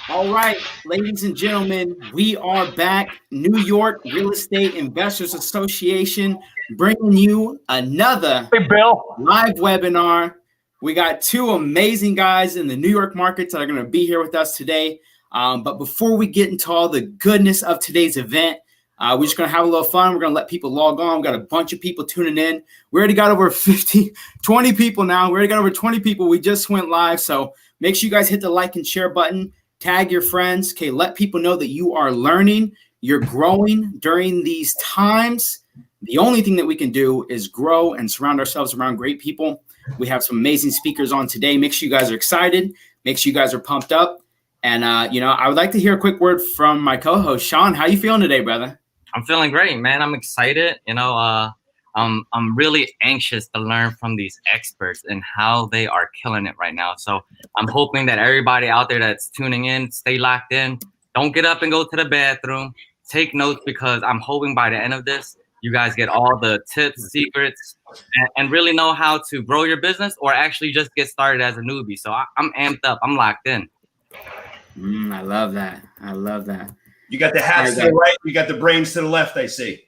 All right, ladies and gentlemen, we are back. New York Real Estate Investors Association bringing you another live webinar. We got two amazing guys in the New York markets that are going to be here with us today. But before we get into all the goodness of today's event, we're just going to have a little fun. We're going to let people log on. We've got a bunch of people tuning in. We already got over 20 people now. We already got over 20 people. We just went live. So make sure you guys hit the like and share button. Tag your friends. Okay, let people know that you are learning, you're growing during these times. The only thing that we can do is grow and surround ourselves around great people. We have some amazing speakers on today. Make sure you guys are excited. Make sure you guys are pumped up. And, I would like to hear a quick word from my co-host, Sean. How you feeling today, brother? I'm feeling great, man. I'm excited. I'm really anxious to learn from these experts and how they are killing it right now. So I'm hoping that everybody out there that's tuning in, stay locked in. Don't get up and go to the bathroom. Take notes, because I'm hoping by the end of this, you guys get all the tips, secrets, and really know how to grow your business or actually just get started as a newbie. So I'm amped up. I'm locked in. I love that. I love that. You got the hats to the right. You got the brains to the left, I see.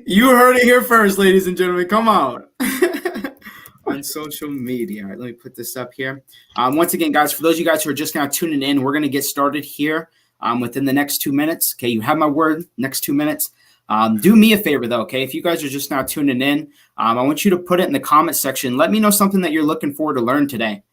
You heard it here first, ladies and gentlemen. Come on. On social media. All right, let me put this up here. Once again, guys, for those of you guys who are just now tuning in, we're going to get started here within the next 2 minutes. Okay, you have my word, next 2 minutes. Do me a favor, though, okay? If you guys are just now tuning in, I want you to put it in the comment section. Let me know something that you're looking forward to learn today.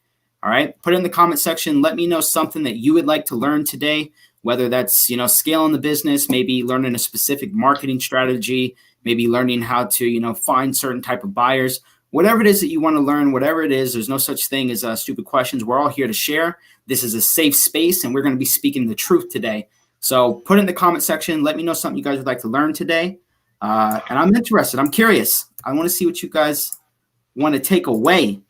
All right, put it in the comment section. Let me know something that you would like to learn today, whether that's, scaling the business, maybe learning a specific marketing strategy, maybe learning how to, find certain type of buyers, whatever it is that you want to learn, whatever it is. There's no such thing as stupid questions. We're all here to share. This is a safe space, and we're going to be speaking the truth today. So put it in the comment section. Let me know something you guys would like to learn today. And I'm interested. I'm curious. I want to see what you guys want to take away.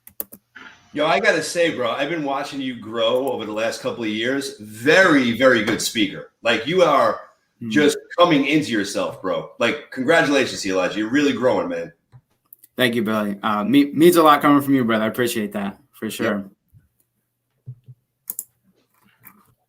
Yo, I got to say, bro, I've been watching you grow over the last couple of years. Very, very good speaker. Like, you are just coming into yourself, bro. Like, congratulations, Elijah. You're really growing, man. Thank you, Billy. Means a lot coming from you, brother. I appreciate that for sure. Yep.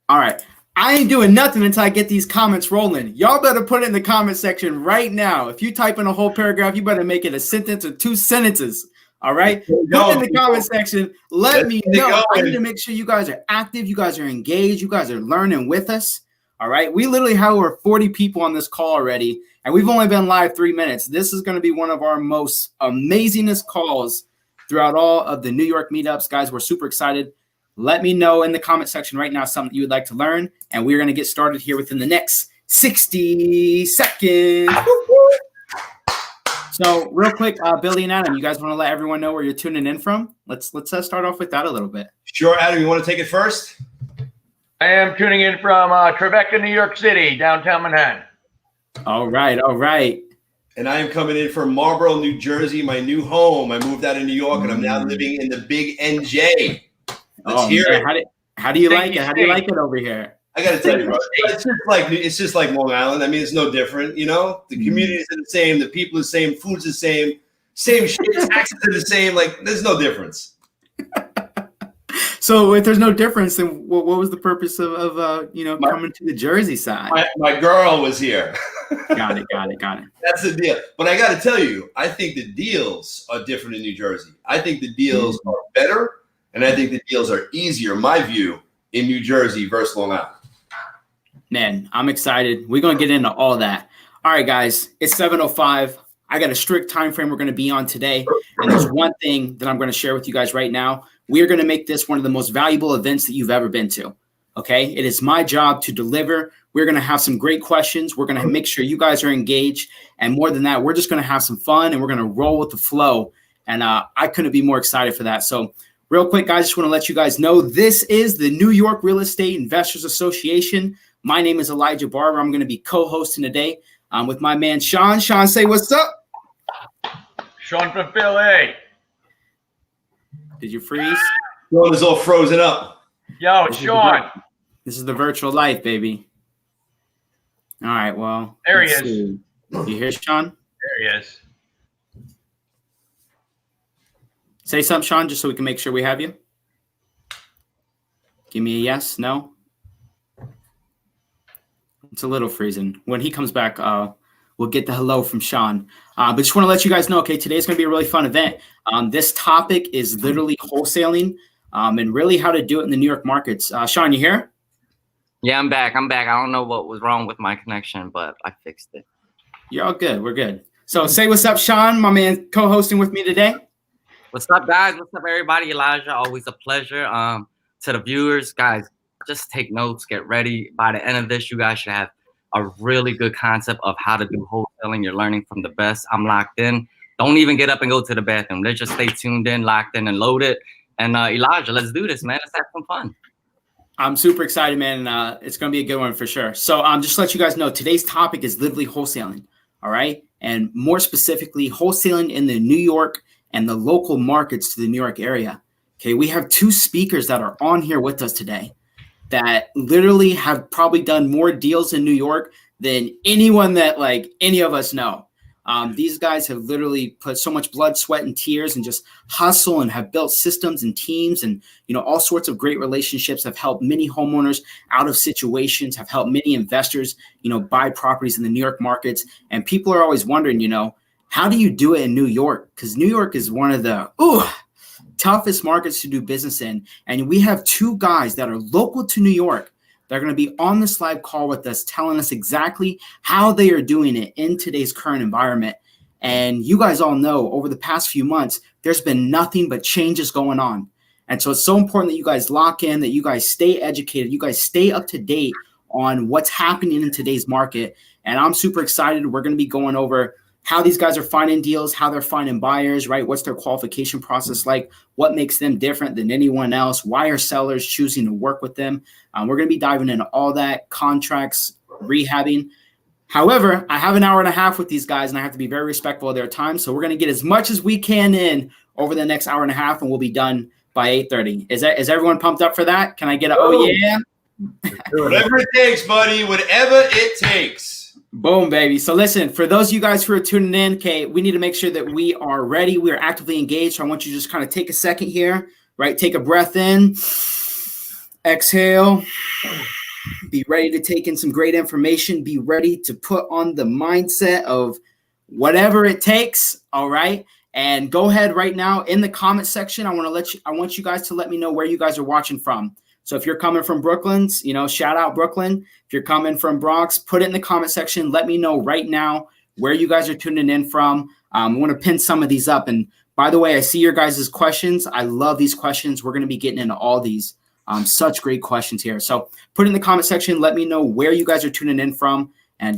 All right. I ain't doing nothing until I get these comments rolling. Y'all better put it in the comment section right now. If you type in a whole paragraph, you better make it a sentence or 2 sentences. All right. Put it in the comment section. Let me know. I need to make sure you guys are active. You guys are engaged. You guys are learning with us. All right. We literally have over 40 people on this call already, and we've only been live 3 minutes. This is going to be one of our most amazingest calls throughout all of the New York meetups. Guys, we're super excited. Let me know in the comment section right now something you would like to learn, and we're going to get started here within the next 60 seconds. So real quick, Billy and Adam, you guys want to let everyone know where you're tuning in from? Let's start off with that a little bit. Sure, Adam, you want to take it first? I am tuning in from Tribeca, New York City, downtown Manhattan. All right. And I am coming in from Marlboro, New Jersey, my new home. I moved out of New York, and I'm now living in the big NJ. Let's hear it. How do you like it? How do you like it over here? I got to tell you, bro, it's just like Long Island. I mean, it's no different, The communities are the same. The people are the same. Food's the same. Same shit. Taxes are the same. Like, there's no difference. So if there's no difference, then what was the purpose of coming to the Jersey side? My girl was here. Got it. That's the deal. But I got to tell you, I think the deals are different in New Jersey. I think the deals are better, and I think the deals are easier, in my view, in New Jersey versus Long Island. Man, I'm excited. We're going to get into all that. All right, guys, it's 7:05. I got a strict time frame we're going to be on today. And there's one thing that I'm going to share with you guys right now. We are going to make this one of the most valuable events that you've ever been to. Okay? It is my job to deliver. We're going to have some great questions. We're going to make sure you guys are engaged. And more than that, we're just going to have some fun, and we're going to roll with the flow. And I couldn't be more excited for that. So real quick, guys, just want to let you guys know this is the New York Real Estate Investors Association. My name is Elijah Barber. I'm going to be co-hosting today with my man, Sean. Sean, say what's up. Sean from Philly. Did you freeze? Sean is all frozen up. Yo, it's Sean. This is the virtual life, baby. All right, well. There he is. See. You hear Sean? There he is. Say something, Sean, just so we can make sure we have you. Give me a yes, no. It's a little freezing. When he comes back, we'll get the hello from Sean. But just want to let you guys know, okay, today's going to be a really fun event. This topic is literally wholesaling and really how to do it in the New York markets. Sean, you here? Yeah, I'm back. I don't know what was wrong with my connection, but I fixed it. You're all good. We're good. So say what's up, Sean, my man, co-hosting with me today. What's up, guys? What's up, everybody? Elijah, always a pleasure. To the viewers, guys, just take notes, get ready. By the end of this, you guys should have a really good concept of how to do wholesaling. You're learning from the best. I'm locked in. Don't even get up and go to the bathroom. Let's just stay tuned in, locked in, and loaded. And Elijah, let's do this, man. Let's have some fun. I'm super excited, man. It's going to be a good one for sure. So just to let you guys know, today's topic is literally wholesaling, all right? And more specifically, wholesaling in the New York and the local markets to the New York area. Okay, we have two speakers that are on here with us today that literally have probably done more deals in New York than anyone that like any of us know. These guys have literally put so much blood, sweat, and tears and just hustle and have built systems and teams and, you know, all sorts of great relationships, have helped many homeowners out of situations, have helped many investors, you know, buy properties in the New York markets. And people are always wondering, you know, how do you do it in New York? Because New York is one of the toughest markets to do business in. And we have two guys that are local to New York. They're going to be on this live call with us, telling us exactly how they are doing it in today's current environment. And you guys all know over the past few months, there's been nothing but changes going on. And so it's so important that you guys lock in, that you guys stay educated, you guys stay up to date on what's happening in today's market. And I'm super excited. We're going to be going over how these guys are finding deals, how they're finding buyers, right? What's their qualification process like? What makes them different than anyone else? Why are sellers choosing to work with them? We're going to be diving into all that, contracts, rehabbing. However, I have an hour and a half with these guys, and I have to be very respectful of their time. So we're going to get as much as we can in over the next hour and a half, and we'll be done by 8:30. Is everyone pumped up for that? Can I get a oh yeah? Whatever it takes, buddy. Whatever it takes. Boom, baby. So listen, for those of you guys who are tuning in, okay, we need to make sure that we are ready. We are actively engaged. So I want you to just kind of take a second here, right? Take a breath in, exhale, be ready to take in some great information. Be ready to put on the mindset of whatever it takes. All right. And go ahead right now in the comment section. I want you guys to let me know where you guys are watching from. So if you're coming from Brooklyn, you know, shout out Brooklyn. If you're coming from Bronx, put it in the comment section. Let me know right now where you guys are tuning in from. I want to pin some of these up. And by the way, I see your guys' questions. I love these questions. We're going to be getting into all these. Such great questions here. So put it in the comment section. Let me know where you guys are tuning in from. And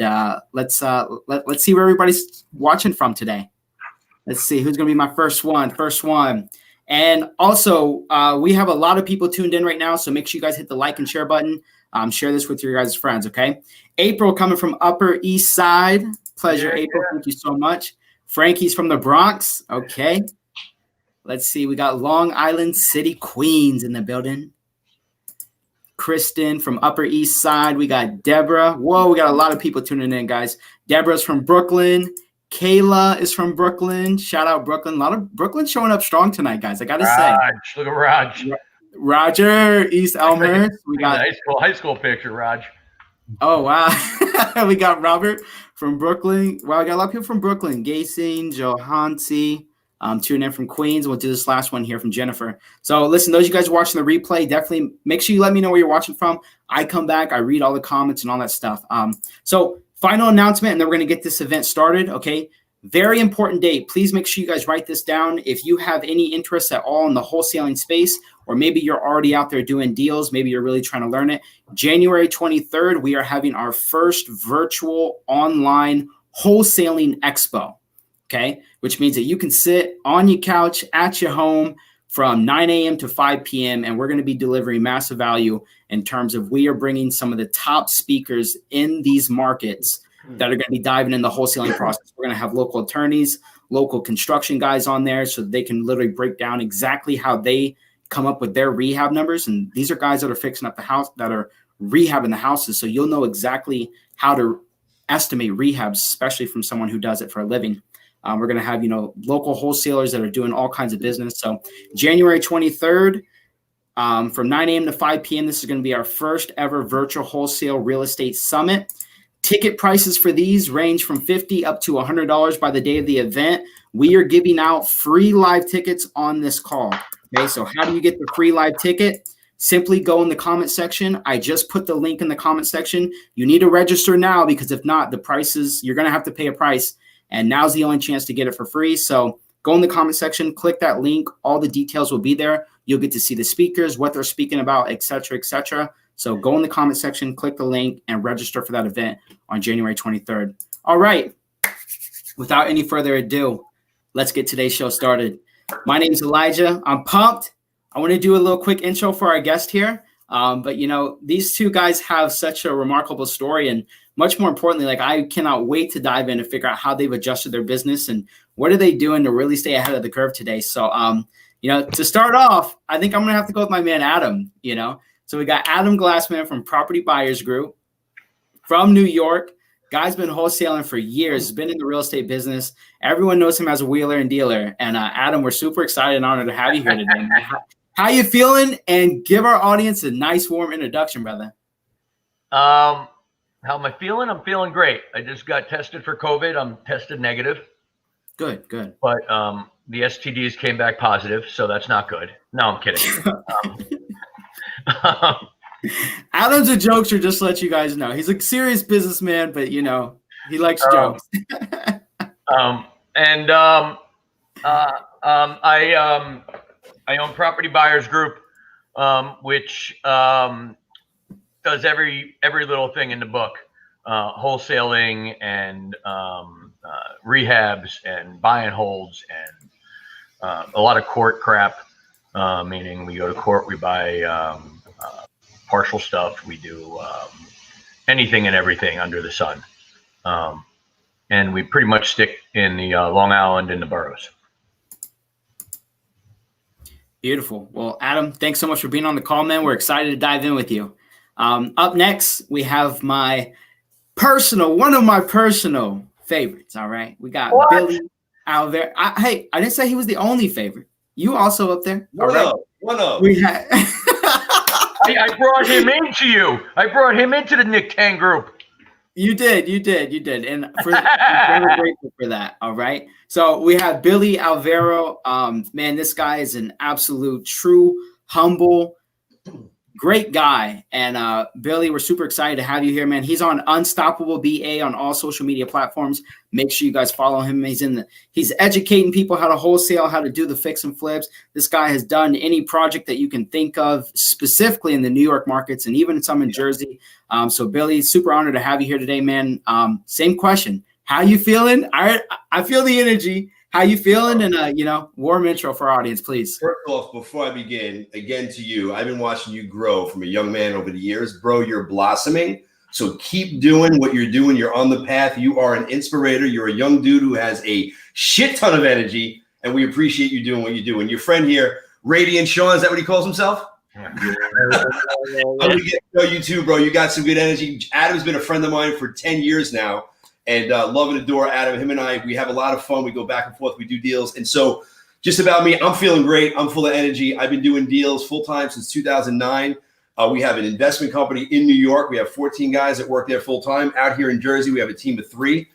let's see where everybody's watching from today. Let's see who's going to be my first one. And also, we have a lot of people tuned in right now, so make sure you guys hit the like and share button. Share this with your guys' friends, okay? April coming from Upper East Side. Pleasure, yeah, April. Yeah. Thank you so much. Frankie's from the Bronx. Okay. Let's see. We got Long Island City, Queens in the building. Kristen from Upper East Side. We got Deborah. Whoa, we got a lot of people tuning in, guys. Deborah's from Brooklyn. Kayla is from Brooklyn. Shout out Brooklyn. A lot of Brooklyn showing up strong tonight, guys. I got to say. Look at Raj. Roger, East Elmhurst. We got high school picture, Raj. Oh, wow. We got Robert from Brooklyn. Wow, we got a lot of people from Brooklyn. Gaysing, Johansi, tuning in from Queens. We'll do this last one here from Jennifer. So listen, those of you guys watching the replay, definitely make sure you let me know where you're watching from. I come back, I read all the comments and all that stuff. So final announcement, and then we're going to get this event started, okay? Very important date. Please make sure you guys write this down. If you have any interest at all in the wholesaling space, or maybe you're already out there doing deals, maybe you're really trying to learn it, January 23rd, we are having our first virtual online wholesaling expo, okay? Which means that you can sit on your couch at your home from 9 a.m. to 5 p.m., and we're going to be delivering massive value in terms of we are bringing some of the top speakers in these markets that are going to be diving in the wholesaling process. We're going to have local attorneys, local construction guys on there so that they can literally break down exactly how they come up with their rehab numbers. And these are guys that are fixing up the house, that are rehabbing the houses. So you'll know exactly how to estimate rehabs, especially from someone who does it for a living. We're going to have, local wholesalers that are doing all kinds of business. So January 23rd, from 9 a.m. to 5 p.m., this is going to be our first ever virtual wholesale real estate summit. Ticket prices for these range from $50 up to $100 by the day of the event. We are giving out free live tickets on this call. Okay, so how do you get the free live ticket? Simply go in the comment section. I just put the link in the comment section. You need to register now, because if not, the prices, you're going to have to pay a price. And now's the only chance to get it for free. So go in the comment section, click that link. All the details will be there. You'll get to see the speakers, what they're speaking about, et cetera, et cetera. So go in the comment section, click the link, and register for that event on January 23rd. All right. Without any further ado, let's get today's show started. My name is Elijah. I'm pumped. I want to do a little quick intro for our guest here. But, these two guys have such a remarkable story. And much more importantly, I cannot wait to dive in and figure out how they've adjusted their business and what are they doing to really stay ahead of the curve today. So, to start off, I think I'm going to have to go with my man, Adam, So we got Adam Glassman from Property Buyers Group from New York. Guy's been wholesaling for years, been in the real estate business. Everyone knows him as a wheeler and dealer. And Adam, we're super excited and honored to have you here today. How you feeling? And give our audience a nice, warm introduction, brother. How am I feeling? I'm feeling great. I just got tested for COVID. I'm tested negative. Good. But the STDs came back positive, so that's not good. No, I'm kidding. Adam's a jokester, just to let you guys know. He's a serious businessman, but he likes jokes. I own Property Buyers Group, which does every little thing in the book, wholesaling and rehabs and buy and holds and a lot of court crap, meaning we go to court, we buy partial stuff, we do anything and everything under the sun. And we pretty much stick in the Long Island and the boroughs. Beautiful. Well, Adam, thanks so much for being on the call, man. We're excited to dive in with you. Up next, we have one of my personal favorites. All right. We got Billy Alvaro. I didn't say he was the only favorite. You also up there. One up. We had I brought him into you. I brought him into the Nick Tang group. You did. And I'm very grateful for that. All right. So we have Billy Alvaro. Man, this guy is an absolute, true, humble, great guy. And Billy, we're super excited to have you here, man. He's on Unstoppable BA on all social media platforms. Make sure you guys follow him. He's educating people how to wholesale, how to do the fix and flips. This guy has done any project that you can think of, specifically in the New York markets and even some in Jersey. So Billy, super honored to have you here today, man. Same question. How you feeling? I feel the energy. How you feeling? And, warm intro for our audience, please. First off, before I begin, again to you, I've been watching you grow from a young man over the years. Bro, you're blossoming. So keep doing what you're doing. You're on the path. You are an inspirator. You're a young dude who has a shit ton of energy, and we appreciate you doing what you do. And your friend here, Radiant Sean, is that what he calls himself? I'm gonna get to know you too, bro. You got some good energy. Adam's been a friend of mine for 10 years now. And love and adore Adam. Him and I, we have a lot of fun. We go back and forth. We do deals. And so just about me, I'm feeling great. I'm full of energy. I've been doing deals full time since 2009. We have an investment company in New York. We have 14 guys that work there full time. Out here in Jersey, we have a team of 3.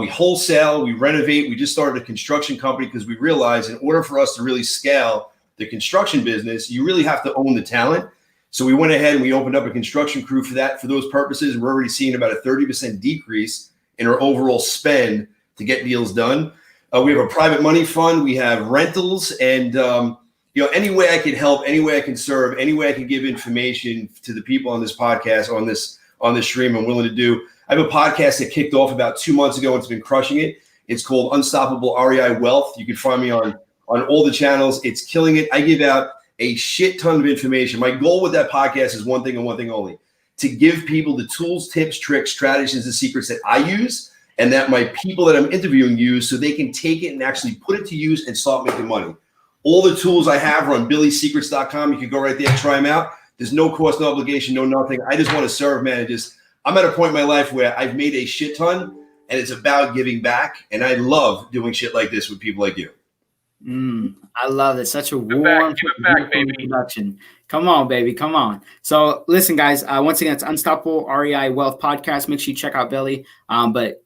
We wholesale. We renovate. We just started a construction company because we realized in order for us to really scale the construction business, you really have to own the talent. So we went ahead and we opened up a construction crew for those purposes. We're already seeing about a 30% decrease in our overall spend to get deals done. We have a private money fund. We have rentals, and any way I can help, any way I can serve, any way I can give information to the people on this podcast, on this stream, I'm willing to do. I have a podcast that kicked off about 2 months ago. It's been crushing it. It's called Unstoppable REI Wealth. You can find me on all the channels. It's killing it. I give out a shit ton of information. My goal with that podcast is one thing and one thing only: to give people the tools, tips, tricks, strategies, and secrets that I use and that my people that I'm interviewing use, so they can take it and actually put it to use and start making money. All the tools I have are on billysecrets.com. You can go right there and try them out. There's no cost, no obligation, no nothing. I just want to serve, man. I'm at a point in my life where I've made a shit ton, and it's about giving back. And I love doing shit like this with people like you. I love it. Such a Give it warm back, baby. introduction. Come on, baby. Come on. So listen, guys, once again, it's Unstoppable REI Wealth Podcast. Make sure you check out Billy. But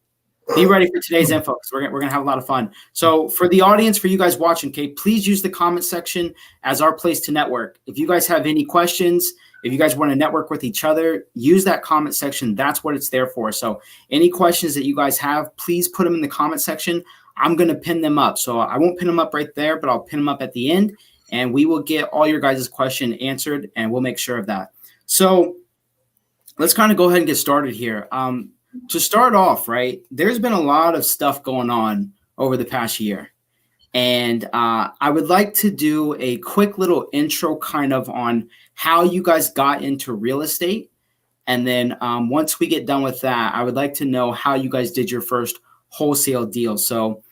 be ready for today's info because we're going to have a lot of fun. So for the audience, for you guys watching, okay, please use the comment section as our place to network. If you guys have any questions, if you guys want to network with each other, use that comment section. That's what it's there for. So any questions that you guys have, please put them in the comment section. I'm going to pin them up. So I won't pin them up right there, but I'll pin them up at the end, and we will get all your guys' question answered, and we'll make sure of that. So let's kind of go ahead and get started here. To start off, right, there's been a lot of stuff going on over the past year. And I would like to do a quick little intro kind of on how you guys got into real estate. And then once we get done with that, I would like to know how you guys did your first wholesale deal. So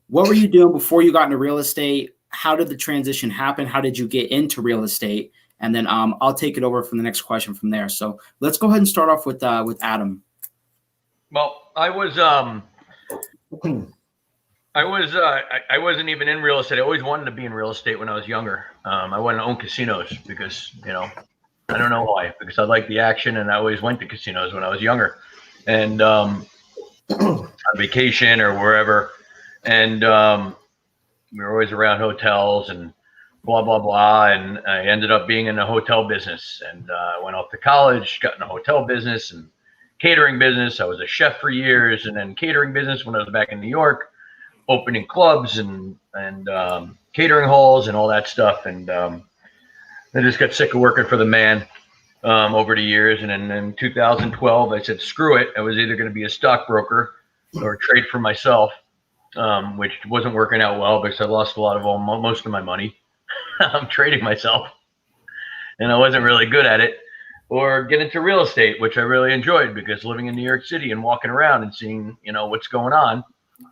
what were you doing before you got into real estate? How did the transition happen? How did you get into real estate? And then I'll take it over from the next question from there. So let's go ahead and start off with Adam. Well, I wasn't even in real estate. I always wanted to be in real estate when I was younger. I wanted to own casinos because, I don't know why, because I like the action, and I always went to casinos when I was younger. And on vacation or wherever, and we were always around hotels and blah blah blah, and I ended up being in the hotel business, and I went off to college, got in the hotel business and catering business. I was a chef for years, and then catering business when I was back in New York, opening clubs and catering halls and all that stuff, and I just got sick of working for the man over the years. And then in 2012, I said, screw it. I was either going to be a stockbroker or trade for myself, which wasn't working out well because I lost most of my money. I'm trading myself, and I wasn't really good at it. Or get into real estate, which I really enjoyed because living in New York City and walking around and seeing, what's going on.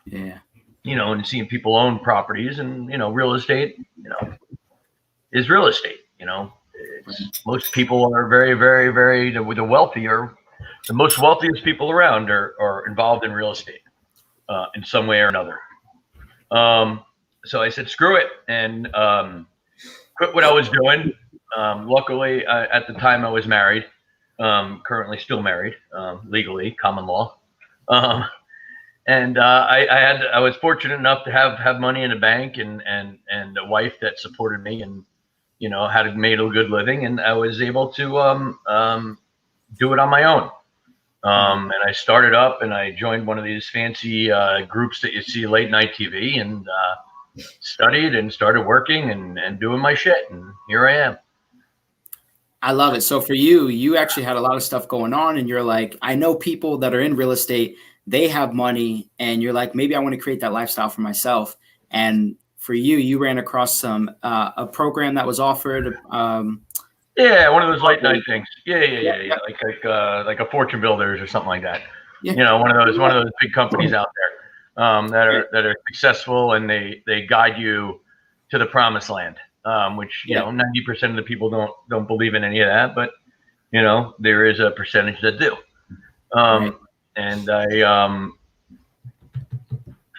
Yeah. And seeing people own properties, and, real estate, is real estate. Most people are very, very, very, the most wealthiest people around are involved in real estate in some way or another. So I said, screw it, and quit what I was doing. Luckily, at the time I was married, currently still married, legally, common law. And I was fortunate enough to have money in the bank and a wife that supported me, and had made a good living, and I was able to do it on my own. And I started up, and I joined one of these fancy groups that you see late night TV, and studied and started working and doing my shit, and here I am. I love it. So for you actually had a lot of stuff going on, and you're like, I know people that are in real estate, they have money, and you're like, maybe I want to create that lifestyle for myself. And for you ran across a program that was offered. Yeah, one of those late night things. Yeah. Like a Fortune Builders or something like that. Yeah. One of those big companies out there that are successful, and they guide you to the promised land. Which 90% of the people don't believe in any of that, but there is a percentage that do. And I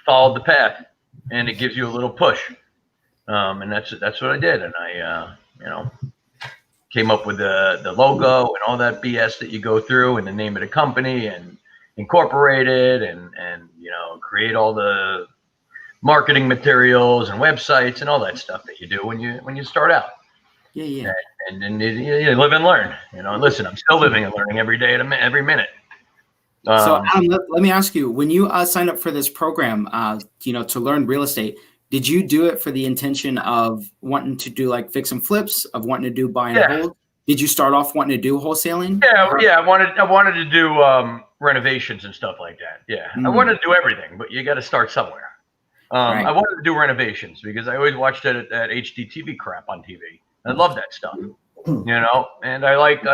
followed the path, and it gives you a little push, and that's what I did. And I came up with the logo and all that BS that you go through, and the name of the company, and incorporate it, and create all the marketing materials and websites and all that stuff that you do when you start out. Yeah. And you live and learn. Listen, I'm still living and learning every day, every minute. So Adam, let me ask you: when you signed up for this program, to learn real estate, did you do it for the intention of wanting to do like fix and flips, of wanting to do buy and hold? Did you start off wanting to do wholesaling? Yeah. I wanted to do renovations and stuff like that. Yeah, I wanted to do everything, but you got to start somewhere. Right. I wanted to do renovations because I always watched that HDTV crap on TV. I love that stuff, and I like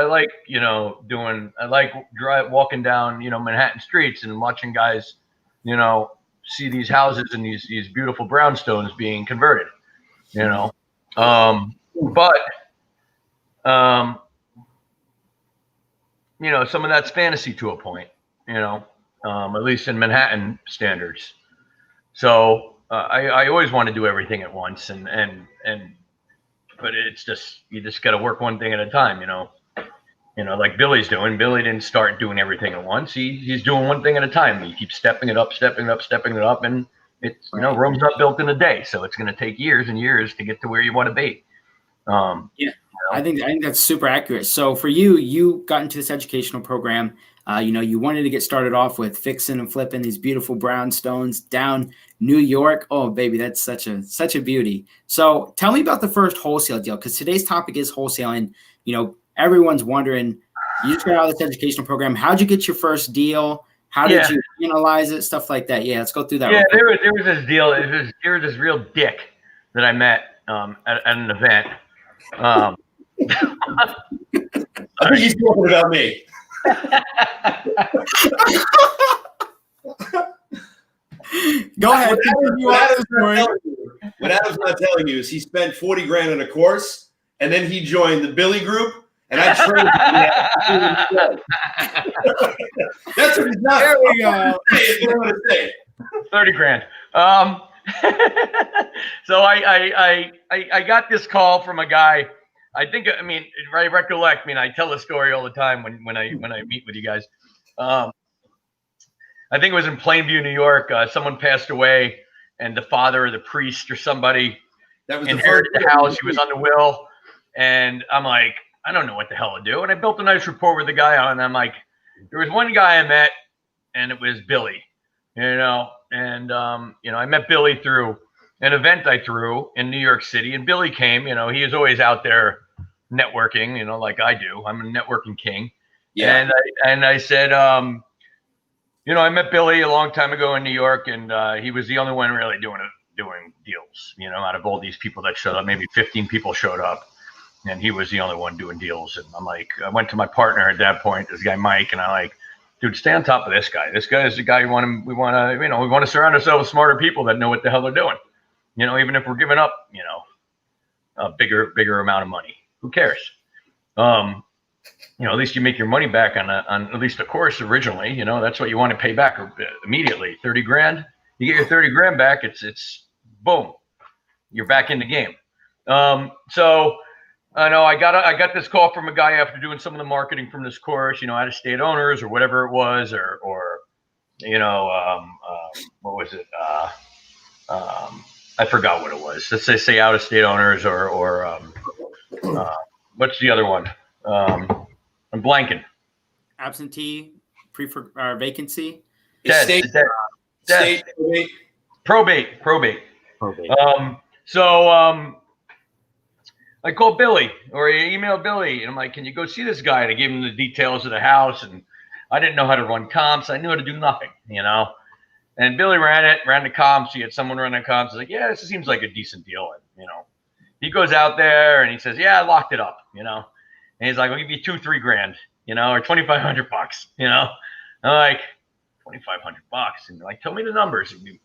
walking down, Manhattan streets and watching guys, see these houses and these beautiful brownstones being converted, but some of that's fantasy to a point, at least in Manhattan standards. So I always want to do everything at once, but it's just, you just got to work one thing at a time, like Billy's doing. Billy didn't start doing everything at once. He's doing one thing at a time. He keeps stepping it up, and it's, Rome's not built in a day. So it's going to take years and years to get to where you want to be. Yeah, I think that's super accurate. So for you, you got into this educational program. You wanted to get started off with fixing and flipping these beautiful brownstones down New York. Oh, baby, that's such a beauty. So tell me about the first wholesale deal, because today's topic is wholesaling. Everyone's wondering, you just got out of this educational program. How'd you get your first deal? How did you analyze it? Stuff like that. Yeah, let's go through that. Yeah, there was this deal. There was this real dick that I met at an event. I think he's talking about me. Go ahead. What Adam's not telling you is he spent 40 grand on a course, and then he joined the Billy group, and I trained him. That's what he's not. There we go. 30 grand. So I got this call from a guy. I recollect. I tell the story all the time when I meet with you guys. I think it was in Plainview, New York. Someone passed away, and the father or the priest or somebody inherited the house. He was on the will, and I'm like, I don't know what the hell to do. And I built a nice rapport with the guy on. And I'm like, there was one guy I met, and it was Billy. And I met Billy through an event I threw in New York City, and Billy came. He is always out there networking, like I do. I'm a networking king. Yeah. And I said, I met Billy a long time ago in New York, and he was the only one really doing deals. Out of all these people that showed up, maybe 15 people showed up, and he was the only one doing deals. And I'm like, I went to my partner at that point, this guy Mike, and I'm like, dude, stay on top of this guy. This guy is the guy we want to surround ourselves with smarter people that know what the hell they're doing. Even if we're giving up, a bigger amount of money, who cares? At least you make your money back on at least a course originally. That's what you want to pay back immediately. 30 grand, you get your 30 grand back. It's boom, you're back in the game. So I know I got this call from a guy after doing some of the marketing from this course, out of state owners or whatever it was, or what was it? I forgot what it was. Let's say out of state owners or what's the other one? I'm blanking. Absentee, vacancy. State. Probate. I called Billy, or I emailed Billy, and I'm like, can you go see this guy? And I gave him the details of the house, and I didn't know how to run comps. I knew how to do nothing, And Billy ran the comps. He had someone run the comps. I was like, yeah, this seems like a decent deal. And, he goes out there and he says, yeah, I locked it up, And he's like, I'll give you 2-3 grand, or $2,500 bucks, I'm like, $2,500 bucks. And they're like, tell me the numbers. And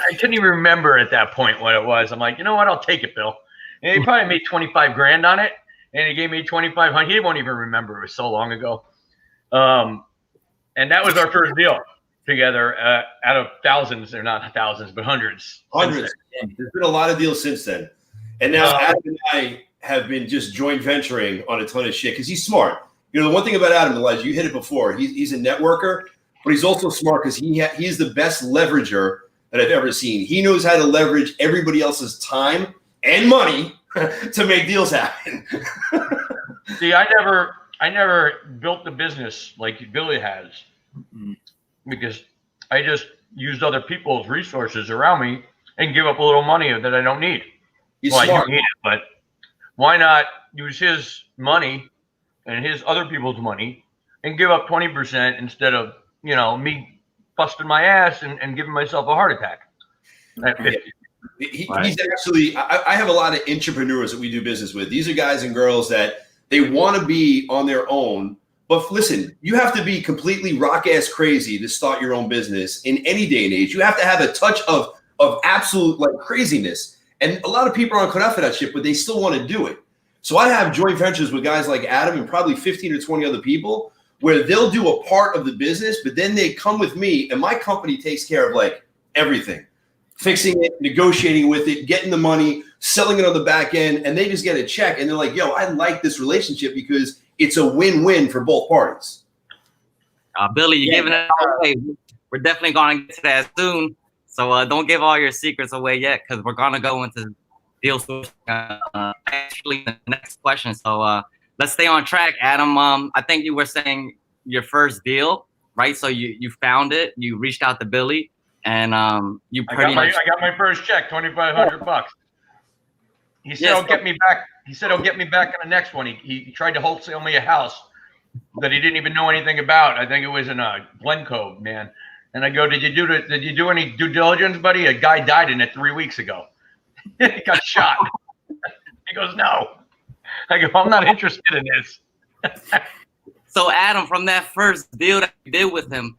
I couldn't even remember at that point what it was. I'm like, you know what? I'll take it, Bill. And he probably made 25 grand on it. And he gave me 2,500. He won't even remember. It was so long ago. And that was our first deal together out of thousands, or not thousands, but hundreds. There's been a lot of deals since then. And now Adam and I have been just joint venturing on a ton of shit because he's smart. The one thing about Adam, Elijah, you hit it before. He's a networker, but he's also smart because he's the best leverager that I've ever seen. He knows how to leverage everybody else's time and money to make deals happen. See, I never built the business like Billy has, because I just used other people's resources around me and give up a little money that I don't need. I do need it, but why not use his money and his other people's money and give up 20% instead of, me busting my ass and giving myself a heart attack at 50. He's actually, I have a lot of entrepreneurs that we do business with. These are guys and girls that they want to be on their own. But listen, you have to be completely rock-ass crazy to start your own business in any day and age. You have to have a touch of absolute craziness. And a lot of people aren't cut out for that shit, but they still want to do it. So I have joint ventures with guys like Adam and probably 15 or 20 other people where they'll do a part of the business, but then they come with me and my company takes care of like everything, fixing it, negotiating with it, getting the money, selling it on the back end, and they just get a check. And they're like, yo, I like this relationship because it's a win-win for both parties. Billy, you're giving it all away. We're definitely going to get to that soon. So don't give all your secrets away yet, because we're going to go into deal sourcing actually the next question. So let's stay on track, Adam. I think you were saying your first deal, right? So you found it, you reached out to Billy, and you pretty much. I got my first check, $2,500. He said he'll get me back. He said he'll get me back on the next one. He tried to wholesale me a house that he didn't even know anything about. I think it was in Glen Cove, man. And I go, did you do any due diligence, buddy? A guy died in it 3 weeks ago. He got shot. He goes, no. I go, I'm not interested in this. So Adam, from that first deal that you did with him,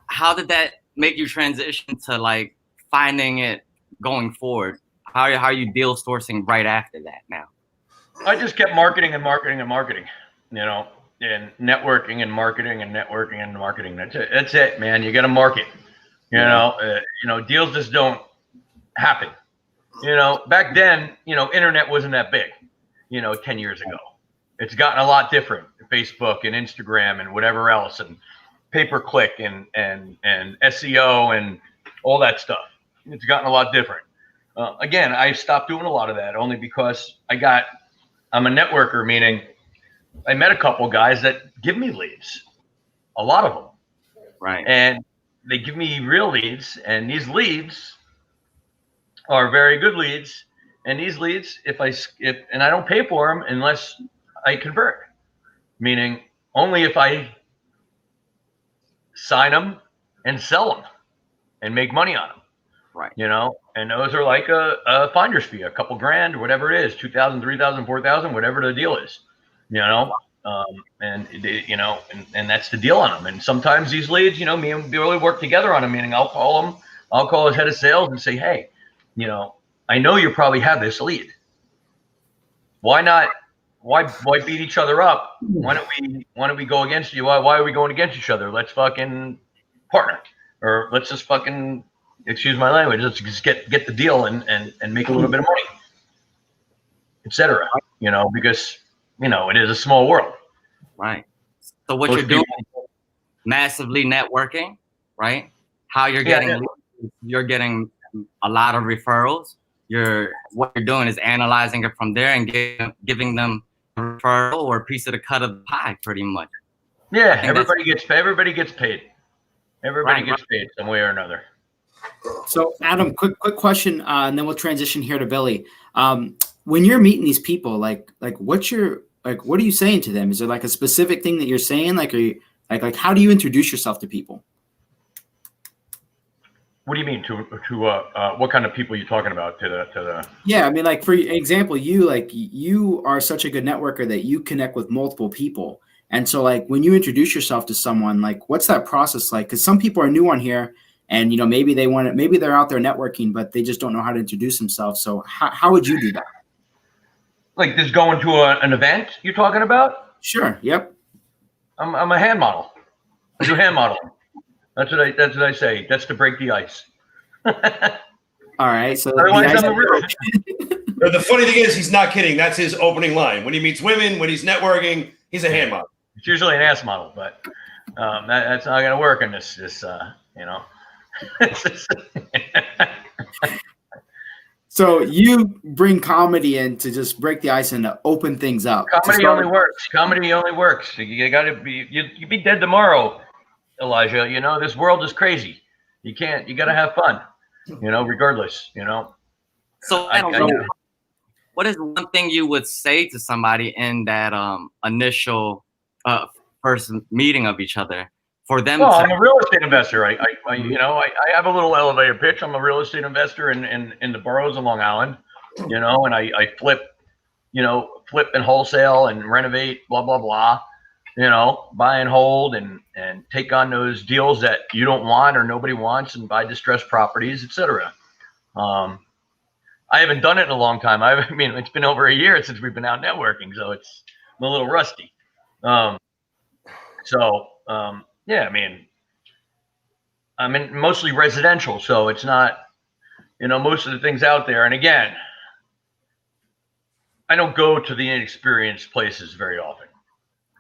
how did that make you transition to like finding it going forward? How are you deal sourcing right after that now? I just kept marketing and marketing and marketing, you know, and networking and marketing and networking and marketing. That's it, man. You got to market. You know, deals just don't happen. You know, back then, you know, internet wasn't that big, you know, 10 years ago. It's gotten a lot different. Facebook and Instagram and whatever else, and pay-per-click and SEO and all that stuff. It's gotten a lot different. Again, I stopped doing a lot of that only because I'm a networker, meaning I met a couple guys that give me leads, a lot of them. Right. And they give me real leads, and these leads are very good leads. And these leads, if I don't pay for them unless I convert, meaning only if I sign them and sell them and make money on them. Right. You know, and those are like a finder's fee, a couple grand or whatever it is, 2,000, 3,000, 4,000, whatever the deal is, you know, you know, and that's the deal on them. And sometimes these leads, you know, me and Billy work together on them, meaning I'll call his head of sales and say, hey, you know, I know you probably have this lead. Why beat each other up? Why don't we go against you? Why are we going against each other? Let's fucking partner, or let's just fucking, excuse my language, let's just get the deal and make a little bit of money, etc. You know, because, you know, it is a small world. Right. So what you're doing, massively networking, right? How you're getting, you're getting a lot of referrals. What you're doing is analyzing it from there and giving them a referral or a piece of the cut of the pie, pretty much. Yeah, everybody gets paid. Everybody gets paid some way or another. So Adam, quick question, and then we'll transition here to Billy. When you're meeting these people, like what are you saying to them? Is there like a specific thing that you're saying? Like, are you like how do you introduce yourself to people? What do you mean to what kind of people are you talking about to the? Yeah, I mean, like for example, you are such a good networker that you connect with multiple people, and so like when you introduce yourself to someone, like what's that process like? Because some people are new on here, and you know maybe they're out there networking, but they just don't know how to introduce themselves. So how would you do that? Like just going to an event you're talking about? Sure. Yep. I'm a hand model. I do hand modeling. That's what I say. That's to break the ice. All right. So the funny thing is, he's not kidding. That's his opening line. When he meets women, when he's networking, he's a hand model. It's usually an ass model, but that's not going to work in this you know. So you bring comedy in to just break the ice and to open things up. Comedy only works. Comedy only works. You got to be. You'd be dead tomorrow, Elijah. You know, this world is crazy. You got to have fun, you know, regardless, you know. So what is one thing you would say to somebody in that initial first meeting of each other for them? Well, I'm a real estate investor. I have a little elevator pitch. I'm a real estate investor in the boroughs of Long Island, you know, and I flip and wholesale and renovate, blah, blah, blah. You know, buy and hold and take on those deals that you don't want or nobody wants and buy distressed properties, etc. I haven't done it in a long time. I mean, it's been over a year since we've been out networking, so I'm a little rusty. So, yeah, I mean, I'm in mostly residential, so it's not, most of the things out there. And again, I don't go to the inexperienced places very often.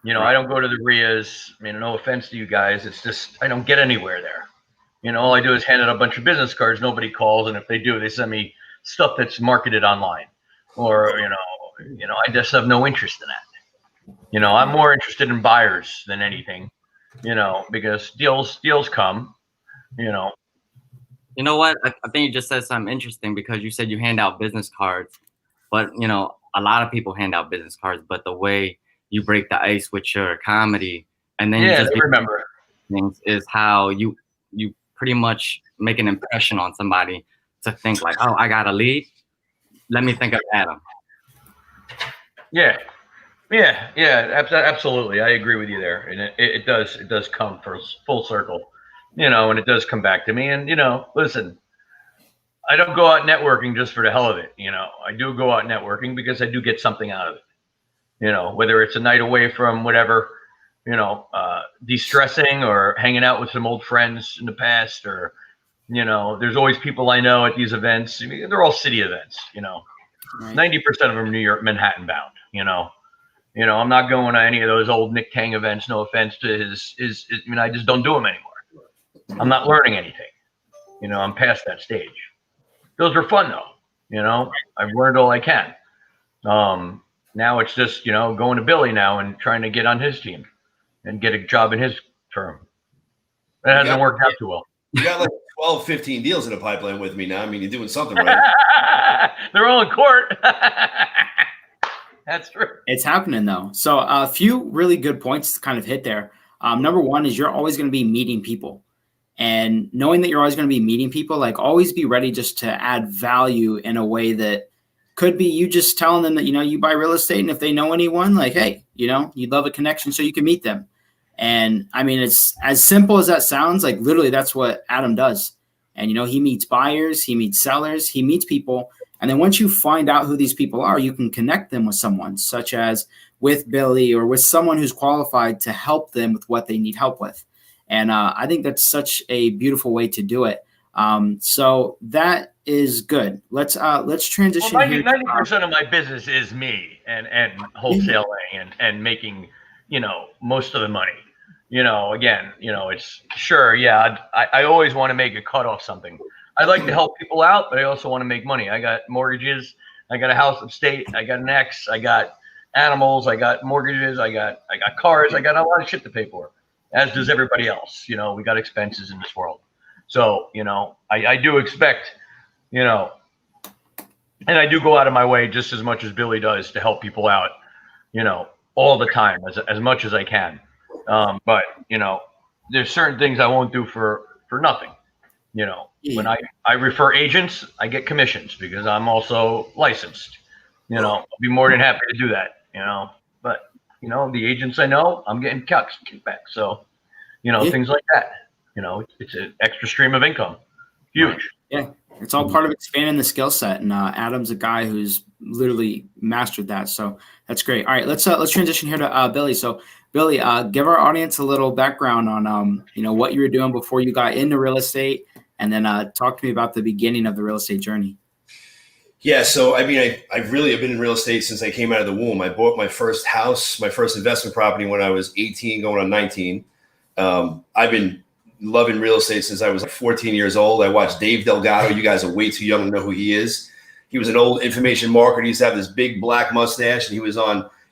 I don't go to the RIAs. I mean, no offense to you guys. It's just, I don't get anywhere there. All I do is hand out a bunch of business cards. Nobody calls. And if they do, they send me stuff that's marketed online, or, I just have no interest in that. I'm more interested in buyers than anything, because deals come, You know what? I think you just said something interesting, because you said you hand out business cards, but a lot of people hand out business cards, but the way you break the ice with your comedy, and then you just remember things, is how you pretty much make an impression on somebody to think like, oh, I got a lead. Let me think of Adam. Yeah, absolutely. I agree with you there, and it does come full circle, and it does come back to me. And listen, I don't go out networking just for the hell of it. I do go out networking because I do get something out of it. Whether it's a night away from whatever, de-stressing, or hanging out with some old friends in the past, or, there's always people I know at these events. I mean, they're all city events, 90% of them New York, Manhattan bound, I'm not going to any of those old Nick Tang events. No offense to his I just don't do them anymore. I'm not learning anything. I'm past that stage. Those are fun though. I've learned all I can. Now it's just, going to Billy now and trying to get on his team and get a job in his firm. That hasn't worked out too well. You got like 12, 15 deals in the pipeline with me now. I mean, you're doing something right. They're all in court. That's true. It's happening though. So a few really good points to kind of hit there. Number one is you're always going to be meeting people. And knowing that you're always going to be meeting people, like always be ready just to add value in a way that could be you just telling them that, you buy real estate, and if they know anyone, like, hey, you'd love a connection so you can meet them. And I mean, it's as simple as that sounds. Like literally that's what Adam does. And, he meets buyers, he meets sellers, he meets people. And then once you find out who these people are, you can connect them with someone, such as with Billy or with someone who's qualified to help them with what they need help with. And I think that's such a beautiful way to do it. So that is good. Let's transition. Well, 90% of my business is me and wholesaling and making, most of the money. Again, it's sure. Yeah. I always want to make a cut off something. I like to help people out, but I also want to make money. I got mortgages. I got a house upstate. I got an ex. I got animals. I got mortgages. I got cars. I got a lot of shit to pay for, as does everybody else. We got expenses in this world. So, I do expect, and I do go out of my way just as much as Billy does to help people out, all the time, as much as I can. But, there's certain things I won't do for nothing. When I refer agents, I get commissions because I'm also licensed. I'll be more than happy to do that, but, the agents I know, I'm getting kickback. So, things like that. It's an extra stream of income. Huge. Yeah, it's all part of expanding the skill set. And Adam's a guy who's literally mastered that. So that's great. All right, let's transition here to Billy. So Billy, give our audience a little background on what you were doing before you got into real estate, and then talk to me about the beginning of the real estate journey. Yeah, so I mean, I've really been in real estate since I came out of the womb. I bought my first house, my first investment property when I was 18, going on 19. I've been loving real estate since I was 14 years old. I watched Dave Delgado. You guys are way too young to know who he is. He was an old information marketer. He used to have this big black mustache, and he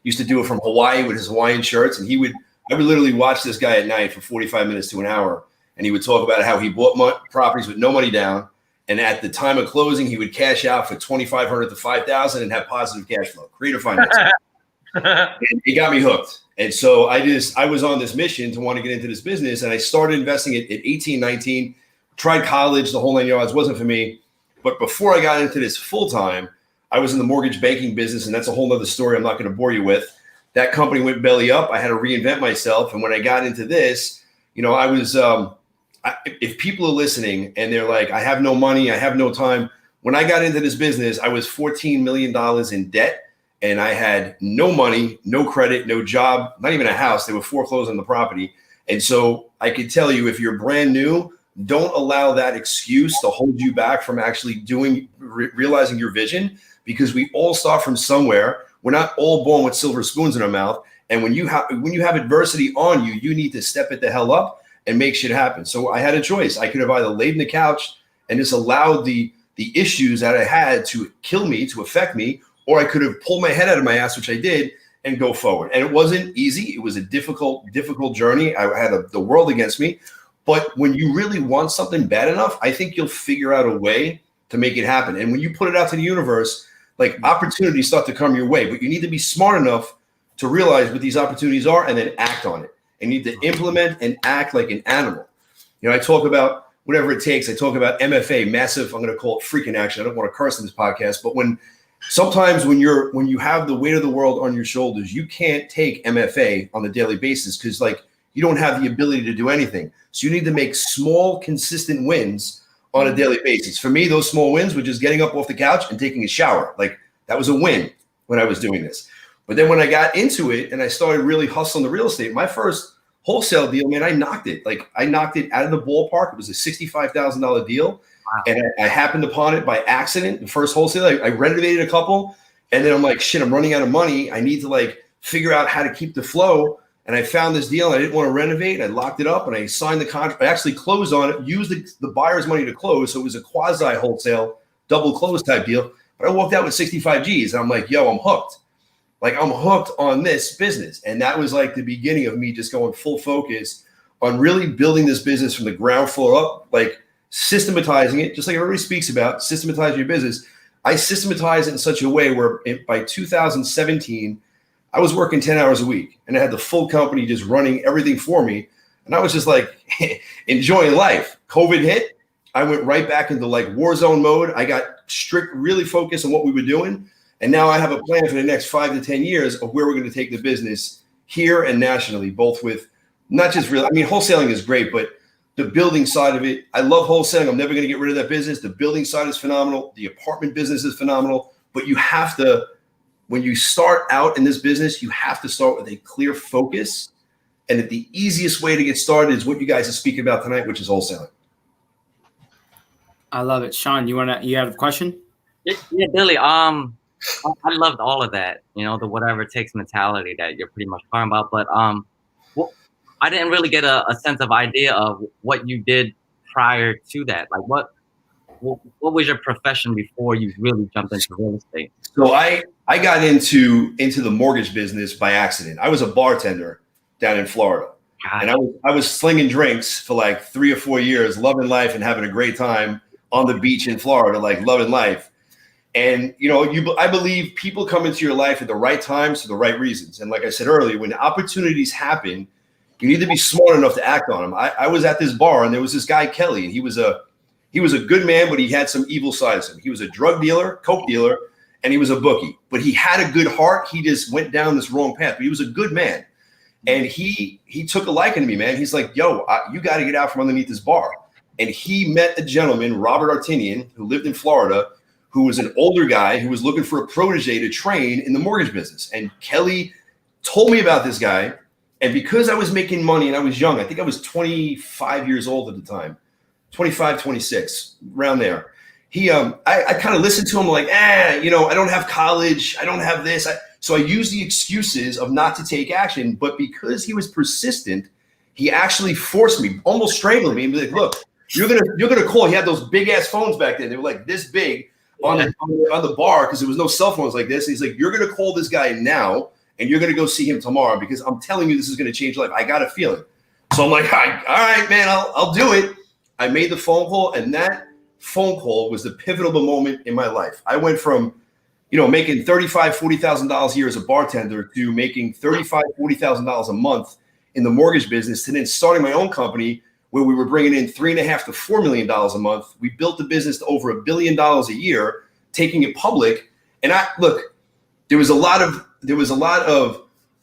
used to do it from Hawaii with his Hawaiian shirts. And I would literally watch this guy at night for 45 minutes to an hour. And he would talk about how he bought properties with no money down. And at the time of closing, he would cash out for $2,500 to $5,000 and have positive cash flow, creative finance. And it got me hooked. And so I was on this mission to want to get into this business. And I started investing at 18, 19, tried college, the whole 9 yards, wasn't for me. But before I got into this full time, I was in the mortgage banking business. And that's a whole nother story I'm not going to bore you with. That company went belly up. I had to reinvent myself. And when I got into this, I was, if people are listening and they're like, I have no money, I have no time. When I got into this business, I was $14 million in debt. and I had no money, no credit, no job, not even a house. They were foreclosed on the property. And so I could tell you, if you're brand new, don't allow that excuse to hold you back from actually realizing your vision, because we all start from somewhere. We're not all born with silver spoons in our mouth. And when you have adversity on you, you need to step it the hell up and make shit happen. So I had a choice. I could have either laid in the couch and just allowed the issues that I had to kill me, to affect me, or I could have pulled my head out of my ass, which I did, and go forward. And it wasn't easy. It was a difficult journey. I had the world against me. But when you really want something bad enough, I think you'll figure out a way to make it happen. And when you put it out to the universe, like, opportunities start to come your way, but you need to be smart enough to realize what these opportunities are and then act on it. And you need to implement and act like an animal. You know, I talk about whatever it takes. I talk about MFA, massive, I'm going to call it freaking action. I don't want to curse in this podcast, but sometimes when you have the weight of the world on your shoulders, you can't take MFA on a daily basis, because like, you don't have the ability to do anything. So you need to make small, consistent wins on a daily basis. For me, those small wins were just getting up off the couch and taking a shower. Like, that was a win when I was doing this. But then when I got into it and I started really hustling the real estate, my first wholesale deal, man, I knocked it. Like, I knocked it out of the ballpark. It was a $65,000 deal. Wow. And I happened upon it by accident. The first wholesale, I renovated a couple. And then I'm like, shit, I'm running out of money. I need to like figure out how to keep the flow. And I found this deal. I didn't want to renovate. I locked it up and I signed the contract. I actually closed on it, used the buyer's money to close. So it was a quasi wholesale, double close type deal. But I walked out with 65 G's and I'm like, yo, I'm hooked. Like, I'm hooked on this business. And that was like the beginning of me just going full focus on really building this business from the ground floor up, like systematizing it, just like everybody speaks about, systematizing your business. I systematize it in such a way where by 2017, I was working 10 hours a week and I had the full company just running everything for me. And I was just like enjoying life. COVID hit. I went right back into like war zone mode. I got strict, really focused on what we were doing. And now I have a plan for the next 5 to 10 years of where we're going to take the business here and nationally, both with not just real. I mean, wholesaling is great, but the building side of it, I love wholesaling. I'm never going to get rid of that business. The building side is phenomenal. The apartment business is phenomenal, but you have to, when you start out in this business, you have to start with a clear focus. And that the easiest way to get started is what you guys are speaking about tonight, which is wholesaling. I love it. Sean, you have a question? Yeah, Billy. I loved all of that, you know, the whatever it takes mentality that you're pretty much talking about. But I didn't really get a sense of idea of what you did prior to that. Like, what was your profession before you really jumped into real estate? So I got into the mortgage business by accident. I was a bartender down in Florida. God. And I was slinging drinks for like 3 or 4 years, loving life and having a great time on the beach in Florida, like loving life. And, you know, I believe people come into your life at the right times for the right reasons. And like I said earlier, when opportunities happen, you need to be smart enough to act on them. I was at this bar and there was this guy, Kelly, and he was a good man, but he had some evil sides to him. He was a drug dealer, coke dealer, and he was a bookie. But he had a good heart. He just went down this wrong path. But he was a good man. And he took a liking to me, man. He's like, yo, you got to get out from underneath this bar. And he met a gentleman, Robert Artinian, who lived in Florida, who was an older guy who was looking for a protege to train in the mortgage business. And Kelly told me about this guy. And because I was making money and I was young, I think I was 25 years old at the time, 25, 26, around there. I kind of listened to him like, you know, I don't have college. I don't have this. So I used the excuses of not to take action. But because he was persistent, he actually forced me, almost strangled me, and be like, look, you're gonna call. He had those big ass phones back then. They were like this big on the bar because there was no cell phones like this. And he's like, you're gonna call this guy now, and you're gonna go see him tomorrow because I'm telling you this is gonna change your life. I got a feeling. So I'm like, all right, man, I'll do it. I made the phone call, and that phone call was the pivotal moment in my life. I went from, you know, making $35,000, $40,000 a year as a bartender to making $35,000, $40,000 a month in the mortgage business, to then starting my own company where we were bringing in $3.5 to $4 million a month. We built the business to over $1 billion a year, taking it public. And I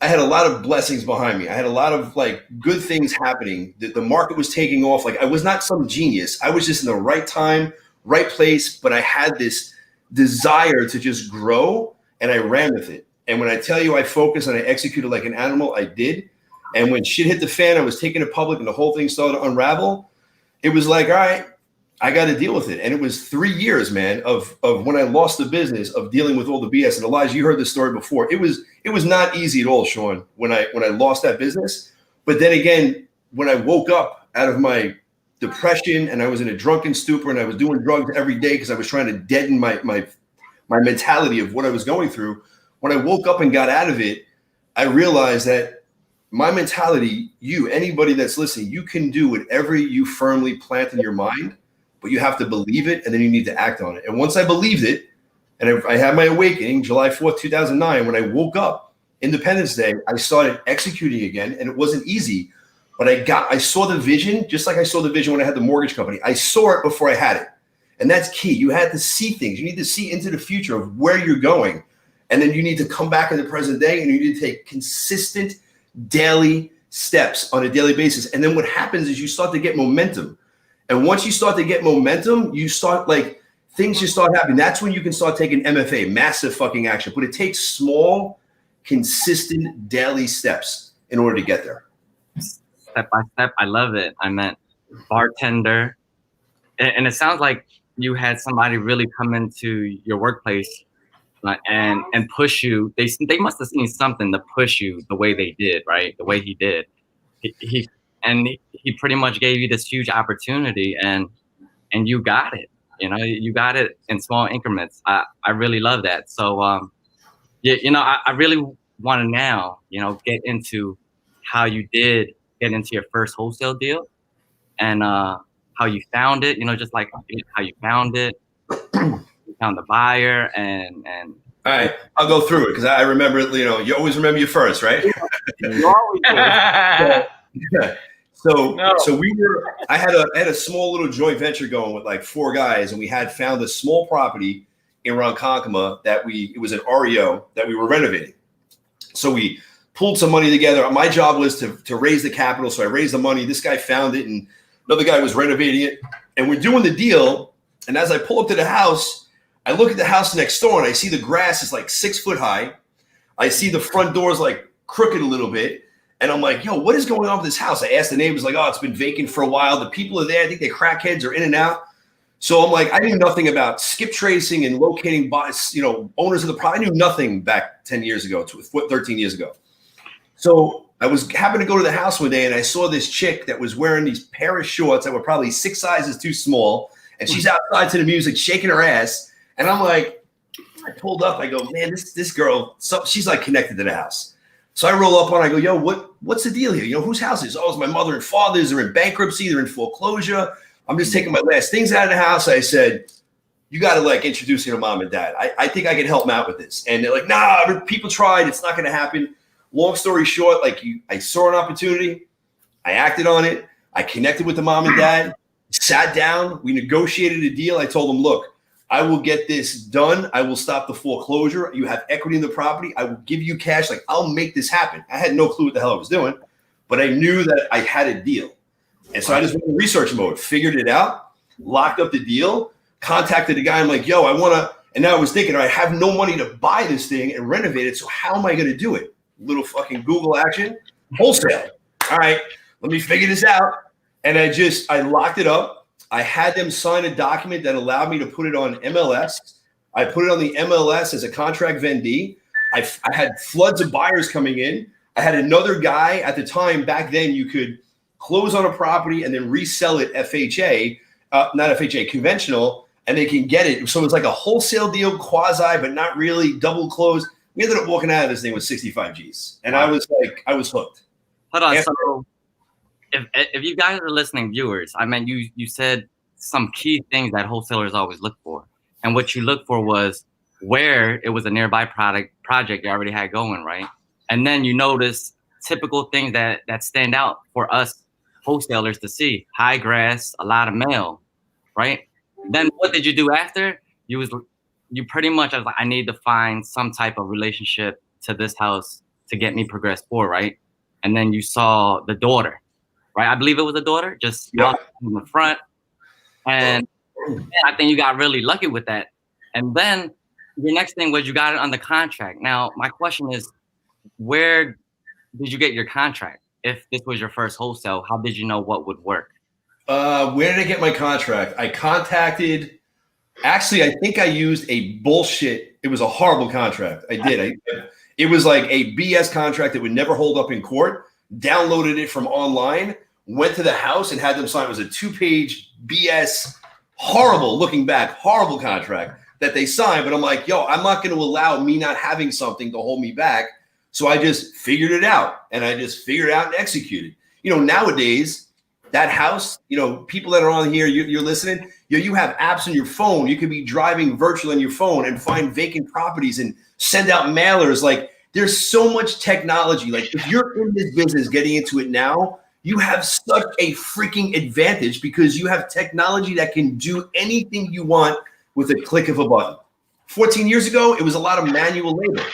had a lot of blessings behind me. I had a lot of like good things happening. The market was taking off. Like, I was not some genius. I was just in the right time, right place. But I had this desire to just grow, and I ran with it. And when I tell you I focused and I executed like an animal, I did. And when shit hit the fan, I was taking it public and the whole thing started to unravel. It was like, all right, I got to deal with it. And it was 3 years, man, of when I lost the business, of dealing with all the BS. And Elijah, you heard this story before. It was not easy at all, Sean, when I lost that business. But then again, when I woke up out of my depression and I was in a drunken stupor and I was doing drugs every day because I was trying to deaden my mentality of what I was going through. When I woke up and got out of it, I realized that my mentality, anybody that's listening, you can do whatever you firmly plant in your mind, but you have to believe it and then you need to act on it. And once I believed it, and I had my awakening, July 4th, 2009, when I woke up, Independence Day, I started executing again, and it wasn't easy, but I saw the vision, just like I saw the vision when I had the mortgage company. I saw it before I had it. And that's key. You had to see things. You need to see into the future of where you're going. And then you need to come back in the present day and you need to take consistent daily steps on a daily basis. And then what happens is you start to get momentum. And once you start to get momentum, you start things just start happening. That's when you can start taking MFA, massive fucking action. But it takes small, consistent daily steps in order to get there. Step by step. I love it. I meant bartender. And it sounds like you had somebody really come into your workplace and push you. They must have seen something to push you the way they did, right? The way he did. He pretty much gave you this huge opportunity, and you got it. You got it in small increments. I really love that. So I really want to now get into how you did get into your first wholesale deal, and how you found it. Just like how you found it. You found the buyer and all right, I'll go through it because I remember it. You always remember you first, right? You always do. So I had a small little joint venture going with like 4 guys, and we had found a small property in Ronkonkoma it was an REO that we were renovating. So we pulled some money together. My job was to raise the capital. So I raised the money. This guy found it, and another guy was renovating it. And we're doing the deal. And as I pull up to the house, I look at the house next door and I see the grass is like 6 foot high. I see the front doors like crooked a little bit. And I'm like, yo, what is going on with this house? I asked the neighbors, like, oh, it's been vacant for a while. The people are there. I think they're crackheads or in and out. So I'm like, I knew nothing about skip tracing and locating owners of the property. I knew nothing back 10 years ago, 13 years ago. So I happened to go to the house one day and I saw this chick that was wearing these pair of shorts that were probably 6 sizes too small. And she's outside to the music, shaking her ass. And I'm like, I pulled up. I go, man, this girl, she's like connected to the house. So I roll up on. I go, yo, what's the deal here? Whose house is? Oh, it's my mother and father's. They're in bankruptcy. They're in foreclosure. I'm just taking my last things out of the house. I said, you got to introduce me to mom and dad. I think I can help them out with this. And they're like, nah, people tried. It's not going to happen. Long story short, I saw an opportunity. I acted on it. I connected with the mom and dad, sat down. We negotiated a deal. I told them, look, I will get this done. I will stop the foreclosure. You have equity in the property. I will give you cash. I'll make this happen. I had no clue what the hell I was doing, but I knew that I had a deal. And so I just went in research mode, figured it out, locked up the deal, contacted the guy. I'm like, yo, I want to, and now I was thinking, I have no money to buy this thing and renovate it. So how am I going to do it? Little fucking Google action, wholesale. All right, let me figure this out. And I locked it up. I had them sign a document that allowed me to put it on MLS. I put it on the MLS as a contract vendee. I had floods of buyers coming in. I had another guy at the time. Back then, you could close on a property and then resell it FHA, not FHA, conventional, and they can get it. So it was like a wholesale deal, quasi, but not really, double closed. We ended up walking out of this thing with 65 G's. And I was hooked. Hold on. So if you guys are listening, viewers, I mean, you said some key things that wholesalers always look for. And what you look for was where it was a nearby project you already had going, right? And then you notice typical things that stand out for us wholesalers to see. High grass, a lot of mail, right? Then what did you do after? You pretty much, I was like, I need to find some type of relationship to this house to get me progressed forward, right? And then you saw the daughter, right? I believe it was a daughter, just out in the front. And I think you got really lucky with that. And then your next thing was you got it on the contract. Now, my question is, where did you get your contract? If this was your first wholesale, how did you know what would work? Where did I get my contract? I contacted. Actually, I think I used a bullshit. It was a horrible contract. I did. It was like a BS contract that would never hold up in court. Downloaded it from online, went to the house and had them sign. It was a 2-page BS, horrible looking back, horrible contract that they signed. But I'm like, yo, I'm not going to allow me not having something to hold me back. So I just figured it out, and I just figured it out and executed. You know, nowadays, that house, you know, people that are on here, you're listening, you have apps on your phone. You could be driving virtually on your phone and find vacant properties and send out mailers. Like, there's so much technology. Like, if you're in this business, getting into it now, you have such a freaking advantage because you have technology that can do anything you want with a click of a button. 14 years ago, it was a lot of manual labor.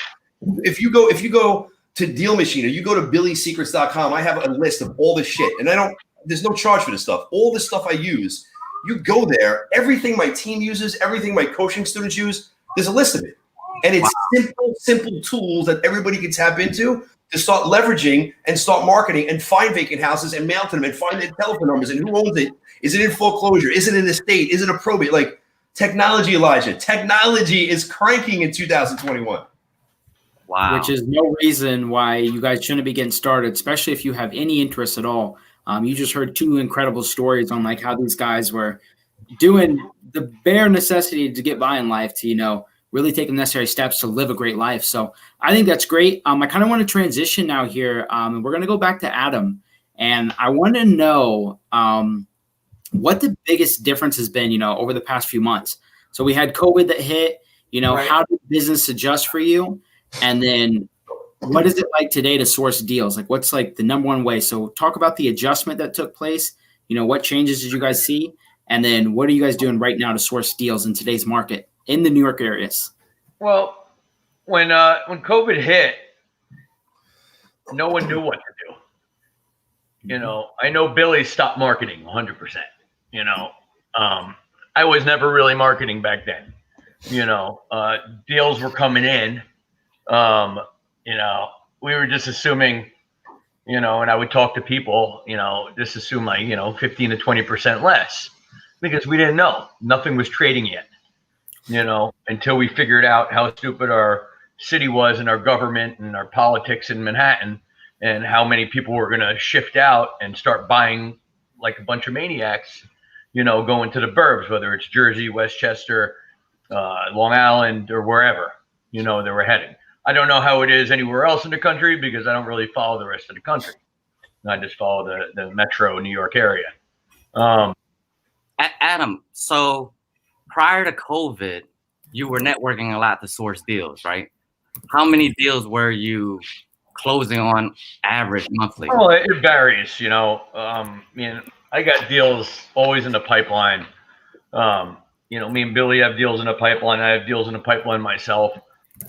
If you go to Deal Machine or you go to BillySecrets.com, I have a list of all this shit, and there's no charge for this stuff. All this stuff I use, you go there, everything my team uses, everything my coaching students use, there's a list of it. And it's simple tools that everybody can tap into to start leveraging and start marketing and find vacant houses and mail to them and find their telephone numbers and who owns it. Is it in foreclosure? Is it in estate? Is it a probate? Like, technology, Elijah. Technology is cranking in 2021. Wow. Which is no reason why you guys shouldn't be getting started, especially if you have any interest at all. You just heard 2 incredible stories on like how these guys were doing the bare necessity to get by in life to, you know, really take the necessary steps to live a great life. So I think that's great. I kind of want to transition now here. We're going to go back to Adam, and I want to know what the biggest difference has been, you know, over the past few months. So we had COVID that hit, you know, How did business adjust for you? And then what is it like today to source deals? Like, what's like the number one way? So talk about the adjustment that took place. You know, what changes did you guys see? And then what are you guys doing right now to source deals in today's market in the New York areas? Well, when COVID hit, no one knew what to do. You know, I know Billy stopped marketing 100%. You know, I was never really marketing back then. You know, deals were coming in. You know, we were just assuming, you know, and I would talk to people, you know, just assume like, you know, 15 to 20% less because we didn't know. Nothing was trading yet, you know, until we figured out how stupid our city was and our government and our politics in Manhattan and how many people were going to shift out and start buying like a bunch of maniacs, you know, going to the burbs, whether it's Jersey, Westchester, Long Island, or wherever, you know, they were heading. I don't know how it is anywhere else in the country because I don't really follow the rest of the country. I just follow the metro New York area. Adam, so prior to COVID, you were networking a lot to source deals, right? How many deals were you closing on average monthly? Well, it varies, you know. I mean, I got deals always in the pipeline. You know, me and Billy have deals in the pipeline. I have deals in the pipeline myself.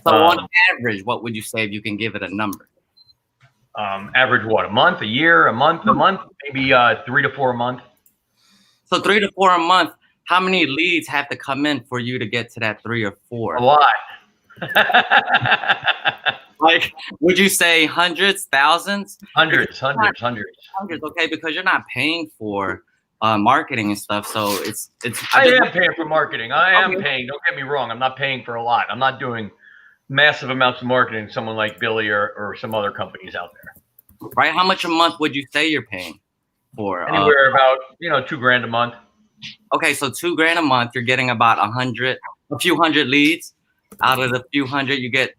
So on average, what would you say if you can give it a number? Average what? A month, a year, a month, maybe 3 to 4 a month. So 3 to 4 a month. How many leads have to come in for you to get to that 3 or 4? A lot. Like, would you say hundreds, thousands? Hundreds. Okay, because you're not paying for marketing and stuff. So it's. I am paying for marketing. I am paying. Don't get me wrong. I'm not paying for a lot. I'm not doing massive amounts of marketing. Someone like Billy or some other companies out there. Right. How much a month would you say you're paying for? Anywhere about, you know, $2,000 a month. Okay, so $2,000 a month. You're getting about a few hundred leads. Out of the few hundred, you get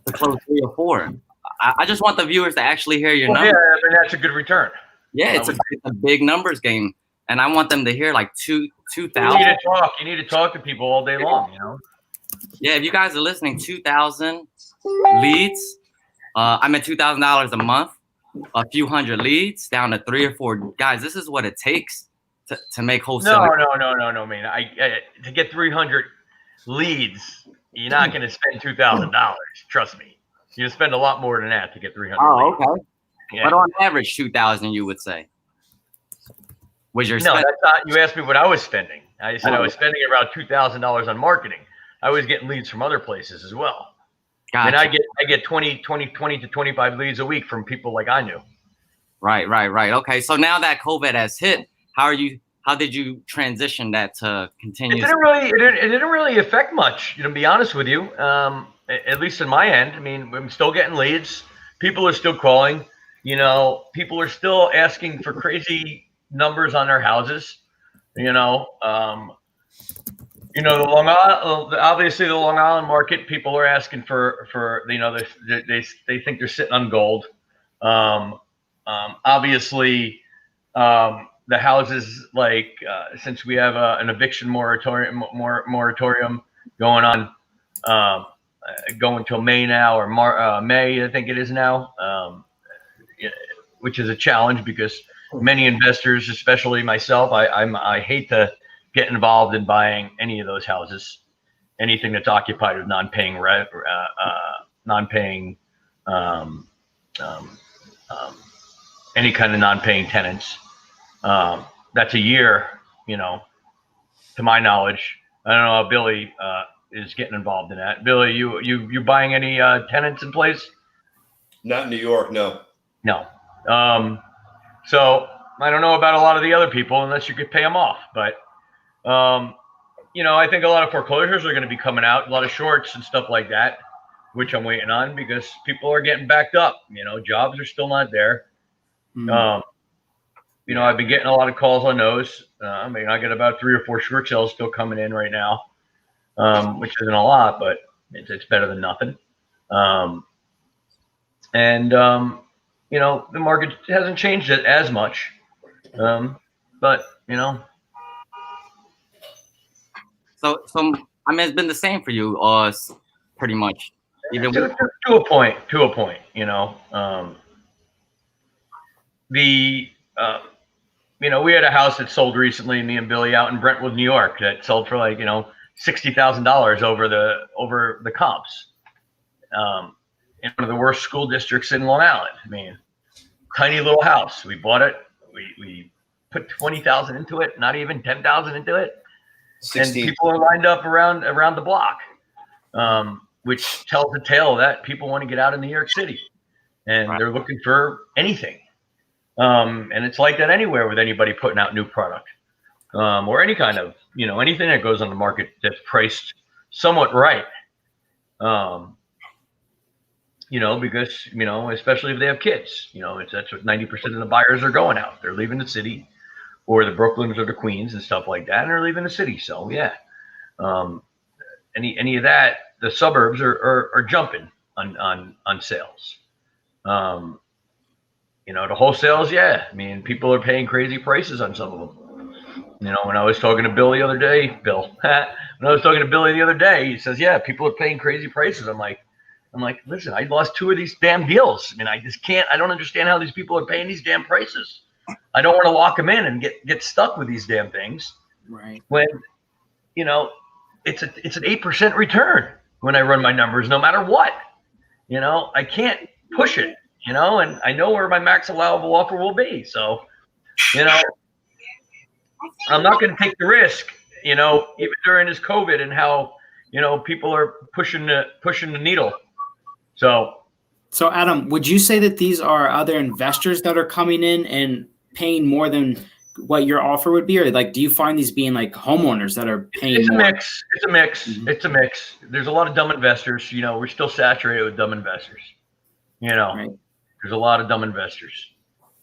to close 3 or 4. I just want the viewers to actually hear your numbers. Yeah, I mean, that's a good return. Yeah, it's a big numbers game, and I want them to hear like 2,000. You need to talk to people all day long, you know. Yeah, if you guys are listening, 2,000 leads. I'm at $2,000 a month. A few hundred leads down to 3 or 4 guys. This is what it takes to make wholesale. No, man. To get 300 leads, you're not going to spend $2,000. Trust me. You spend a lot more than that to get 300. Oh, okay. Yeah. But on average, 2,000, you would say. Was your no? That's not. You asked me what I was spending. I said I was spending around $2,000 on marketing. I was getting leads from other places as well. Gotcha. I mean, I get 20 to 25 leads a week from people like I knew. Right. Okay. So now that COVID has hit, how did you transition that to continue? It didn't really affect much, to be honest with you. At least in my end. I mean, I'm still getting leads. People are still calling. People are still asking for crazy numbers on their houses. The Long Island, obviously the Long Island market, people are asking for they think they're sitting on gold. Obviously, the houses, like since we have an eviction moratorium going on, going till May now, or May I think it is now, which is a challenge because many investors, especially myself, I hate to get involved in buying any of those houses, anything that's occupied with non-paying any kind of non-paying tenants. That's a year, to my knowledge. I don't know how Billy is getting involved in that. Billy, you buying any tenants in place? Not in New York, no. No. So I don't know about a lot of the other people unless you could pay them off. But, I think a lot of foreclosures are going to be coming out, a lot of shorts and stuff like that, which I'm waiting on because people are getting backed up. Jobs are still not there. I've been getting a lot of calls on those. I got about 3 or 4 short sales still coming in right now, which isn't a lot, but it's better than nothing. The market hasn't changed it as much. But. So I mean, it's been the same for you, pretty much. Even to a point. We had a house that sold recently, me and Billy, out in Brentwood, New York, that sold for like $60,000 over the comps. In one of the worst school districts in Long Island. I mean, tiny little house. We bought it. We put $20,000 into it, not even $10,000 into it. 16. And people are lined up around the block, which tells the tale that people want to get out of New York City, and they're looking for anything. And it's like that anywhere with anybody putting out new product, or any kind of anything that goes on the market that's priced somewhat right. Because especially if they have kids, that's what 90% of the buyers are going out. They're leaving the city, or the Brooklyns or the Queens and stuff like that, and they're leaving the city. So yeah, any of that, the suburbs are jumping on sales. The wholesales, yeah. I mean, people are paying crazy prices on some of them. When I was talking to Bill the other day, he says, yeah, people are paying crazy prices. I'm like, listen, I lost 2 of these damn deals. I mean, I don't understand how these people are paying these damn prices. I don't want to lock them in and get stuck with these damn things. Right. When, it's an 8% return when I run my numbers, no matter what. I can't push it, and I know where my max allowable offer will be. So, I'm not going to take the risk, even during this COVID and how, people are pushing the needle. So Adam, would you say that these are other investors that are coming in and paying more than what your offer would be, or like, do you find these being like homeowners that are paying? It's a more? mix. It's a mix. Mm-hmm. It's a mix. There's a lot of dumb investors. We're still saturated with dumb investors. Right. There's a lot of dumb investors.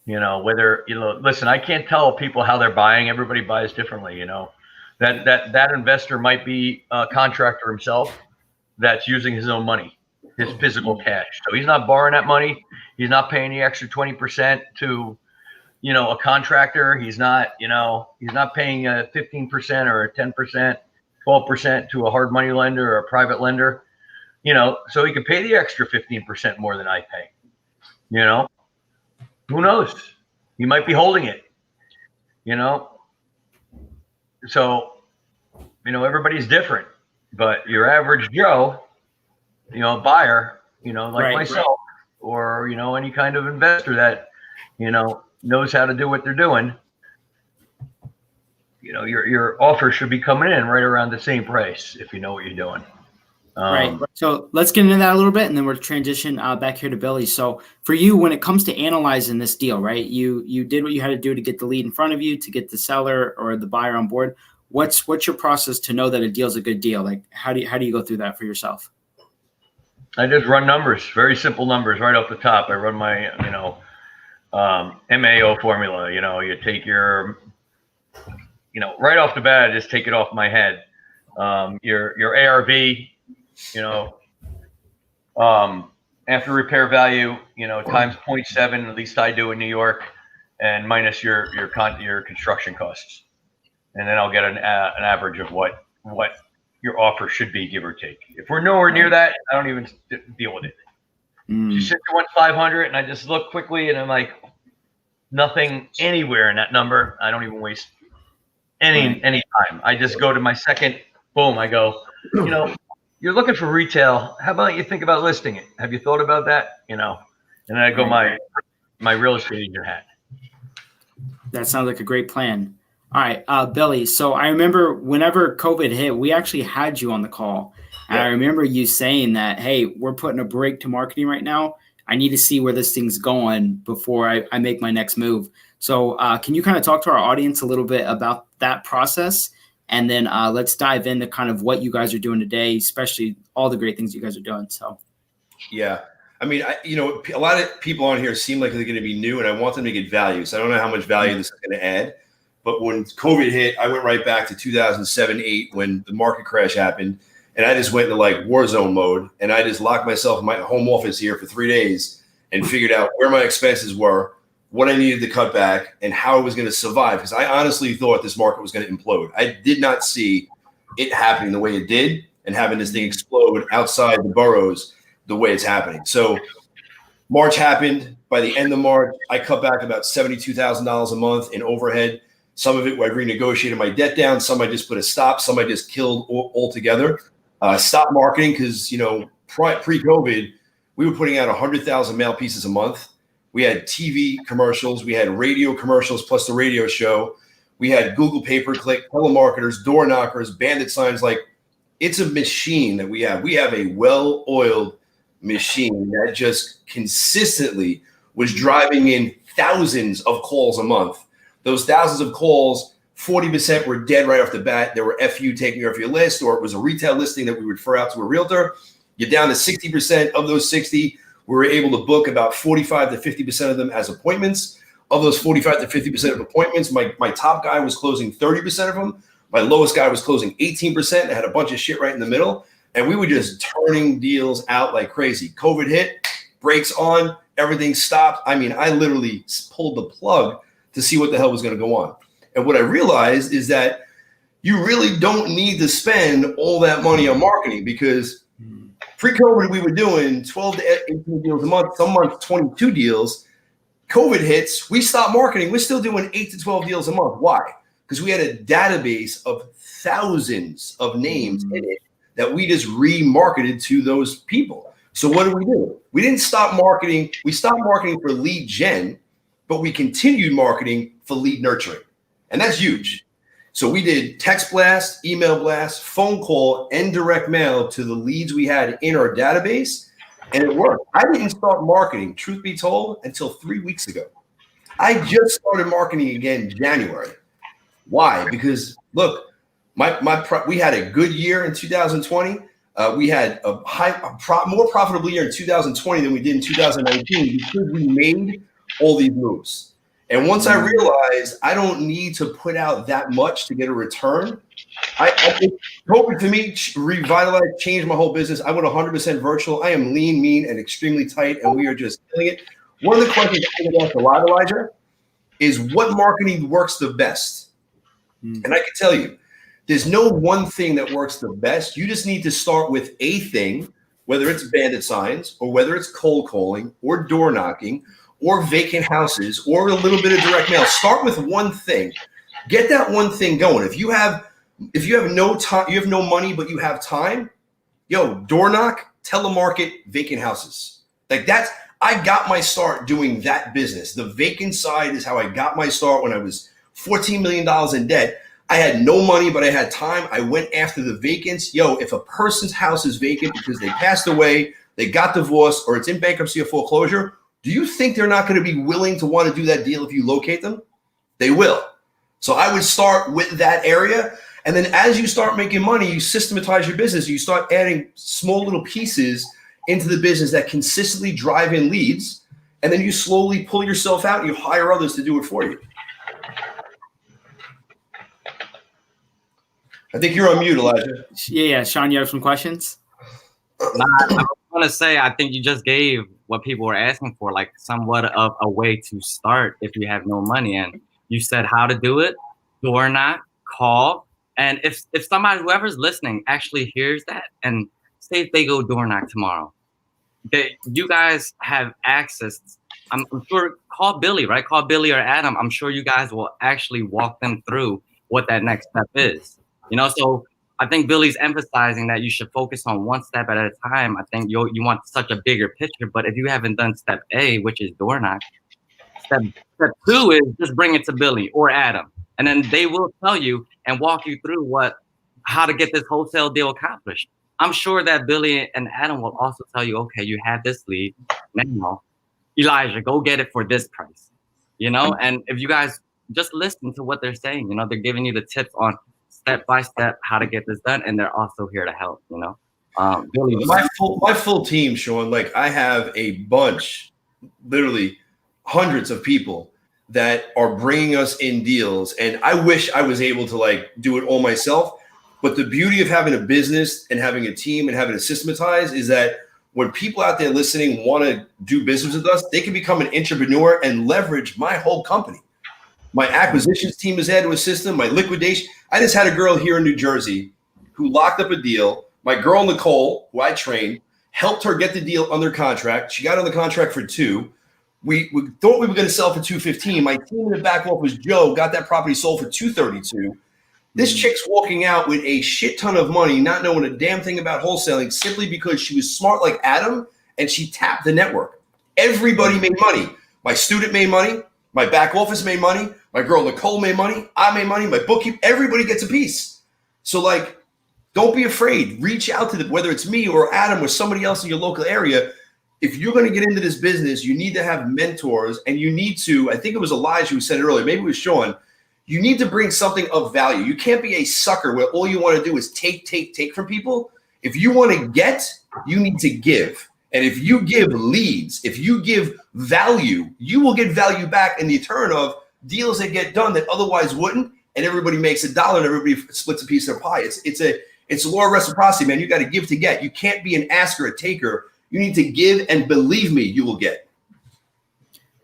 Listen, I can't tell people how they're buying. Everybody buys differently. That investor might be a contractor himself that's using his own money, his physical cash. So he's not borrowing that money. He's not paying the extra 20% to, a contractor. He's not paying a 15% or a 10%, 12% to a hard money lender or a private lender, so he can pay the extra 15% more than I pay. Who knows? He might be holding it, so, everybody's different, but your average Joe, buyer, like myself, or, any kind of investor that, knows how to do what they're doing, your offer should be coming in right around the same price if you know what you're doing. Right. So let's get into that a little bit, and then we'll transition back here to Billy. So for you, when it comes to analyzing this deal, right, you did what you had to do to get the lead in front of you, to get the seller or the buyer on board. What's your process to know that a deal is a good deal? Like, how do you go through that for yourself? I just run numbers, very simple numbers right off the top. I run my, MAO formula. You take your, right off the bat, I just take it off my head. Your ARV, after repair value, times 0.7, at least I do in New York, and minus your construction costs. And then I'll get an average of what your offer should be, give or take. If we're nowhere near that, I don't even deal with it. You said you want 500, and I just look quickly, and I'm like, nothing anywhere in that number. I don't even waste any time. I just go to my second. Boom. I go. You're looking for retail. How about you think about listing it? Have you thought about that? And then I go my real estate agent hat. That sounds like a great plan. All right, Billy. So I remember whenever COVID hit, we actually had you on the call. And I remember you saying that, hey, we're putting a break to marketing right now. I need to see where this thing's going before I make my next move. So can you kind of talk to our audience a little bit about that process? And then let's dive into kind of what you guys are doing today, especially all the great things you guys are doing. So, yeah. I mean, a lot of people on here seem like they're going to be new, and I want them to get value. So I don't know how much value this is going to add. But when COVID hit, I went right back to 2007-8 when the market crash happened. And I just went into like war zone mode. And I just locked myself in my home office here for 3 days and figured out where my expenses were, what I needed to cut back, and how I was going to survive. Because I honestly thought this market was going to implode. I did not see it happening the way it did and having this thing explode outside the boroughs the way it's happening. So March happened. By the end of March, I cut back about $72,000 a month in overhead. Some of it I renegotiated my debt down. Some I just put a stop. Some I just killed altogether. Stop marketing because, pre-COVID, we were putting out 100,000 mail pieces a month. We had TV commercials. We had radio commercials plus the radio show. We had Google pay-per-click, telemarketers, door knockers, bandit signs. Like, it's a machine that we have. We have a well-oiled machine that just consistently was driving in thousands of calls a month. Those thousands of calls, 40% were dead right off the bat. There were FU taking you off your list, or it was a retail listing that we would refer out to a realtor. You're down to 60%. Of those 60, we were able to book about 45 to 50% of them as appointments. Of those 45 to 50% of appointments, my top guy was closing 30% of them. My lowest guy was closing 18%. I had a bunch of shit right in the middle. And we were just turning deals out like crazy. COVID hit, brakes on, everything stopped. I mean, I literally pulled the plug to see what the hell was going to go on. And what I realized is that you really don't need to spend all that money on marketing, because pre-COVID, we were doing 12 to 18 deals a month, some months 22 deals. COVID hits, we stopped marketing. We're still doing 8 to 12 deals a month. Why? Because we had a database of thousands of names in it that we just remarketed to those people. So what did we do? We didn't stop marketing. We stopped marketing for lead gen, but we continued marketing for lead nurturing. And that's huge. So we did text blast, email blast, phone call, and direct mail to the leads we had in our database, and it worked. I didn't start marketing, truth be told, until 3 weeks ago. I just started marketing again in January. Why? Because look, we had a good year in 2020. We had a more profitable year in 2020 than we did in 2019 because we made all these moves. And once I realized I don't need to put out that much to get a return, I think COVID to me revitalized, changed my whole business. I went 100% virtual. I am lean, mean, and extremely tight, and we are just killing it. One of the questions I get asked a lot, Elijah, is what marketing works the best? And I can tell you, there's no one thing that works the best. You just need to start with a thing, whether it's bandit signs or whether it's cold calling or door knocking or vacant houses or a little bit of direct mail. Start with one thing. Get that one thing going. If you have no time, you have no money, but you have time, door knock, telemarket, vacant houses. Like I got my start doing that business. The vacant side is how I got my start when I was $14 million in debt. I had no money, but I had time. I went after the vacants. Yo, if a person's house is vacant because they passed away, they got divorced, or it's in bankruptcy or foreclosure, do you think they're not going to be willing to want to do that deal if you locate them? They will. So I would start with that area. And then as you start making money, you systematize your business. You start adding small little pieces into the business that consistently drive in leads. And then you slowly pull yourself out and you hire others to do it for you. I think you're on mute, Elijah. Yeah. Sean, you have some questions? I want to say, I think you just gave what people were asking for, like somewhat of a way to start if you have no money. And you said how to do it, door knock, call. And if somebody, whoever's listening, actually hears that and say if they go door knock tomorrow, you guys have access. I'm sure, call Billy, right? Call Billy or Adam. I'm sure you guys will actually walk them through what that next step is. You know, so I think Billy's emphasizing that you should focus on one step at a time. I think you want such a bigger picture, but if you haven't done step A, which is door knock, step 2 is just bring it to Billy or Adam, and then they will tell you and walk you through how to get this wholesale deal accomplished. I'm sure that Billy and Adam will also tell you, okay, you have this lead now, Elijah, go get it for this price, you know. And if you guys just listen to what they're saying, you know, they're giving you the tips on step by step how to get this done, and they're also here to help, you know. Billy, my full team, Sean, like I have a bunch, literally hundreds of people that are bringing us in deals, and I wish I was able to like do it all myself. But the beauty of having a business and having a team and having it systematized is that when people out there listening want to do business with us, they can become an entrepreneur and leverage my whole company. My acquisitions team is added to a system, my liquidation. I just had a girl here in New Jersey who locked up a deal. My girl, Nicole, who I trained, helped her get the deal under contract. She got on the contract for $2 million. We thought we were going to sell for $215. My team in the back office, Joe, got that property sold for $232. This chick's walking out with a shit ton of money, not knowing a damn thing about wholesaling, simply because she was smart like Adam and she tapped the network. Everybody made money. My student made money. My back office made money. My girl, Nicole, made money. I made money. My bookkeeper, everybody gets a piece. So like, don't be afraid. Reach out to them, whether it's me or Adam or somebody else in your local area. If you're going to get into this business, you need to have mentors, and you need to, I think it was Elijah who said it earlier, maybe it was Sean, you need to bring something of value. You can't be a sucker where all you want to do is take from people. If you want to get, you need to give. And if you give leads, if you give value, you will get value back in the return of deals that get done that otherwise wouldn't, and everybody makes $1 and everybody splits a piece of their pie. It's a law of reciprocity, man. You got to give to get. You can't be an asker, a taker. You need to give, and believe me, you will get.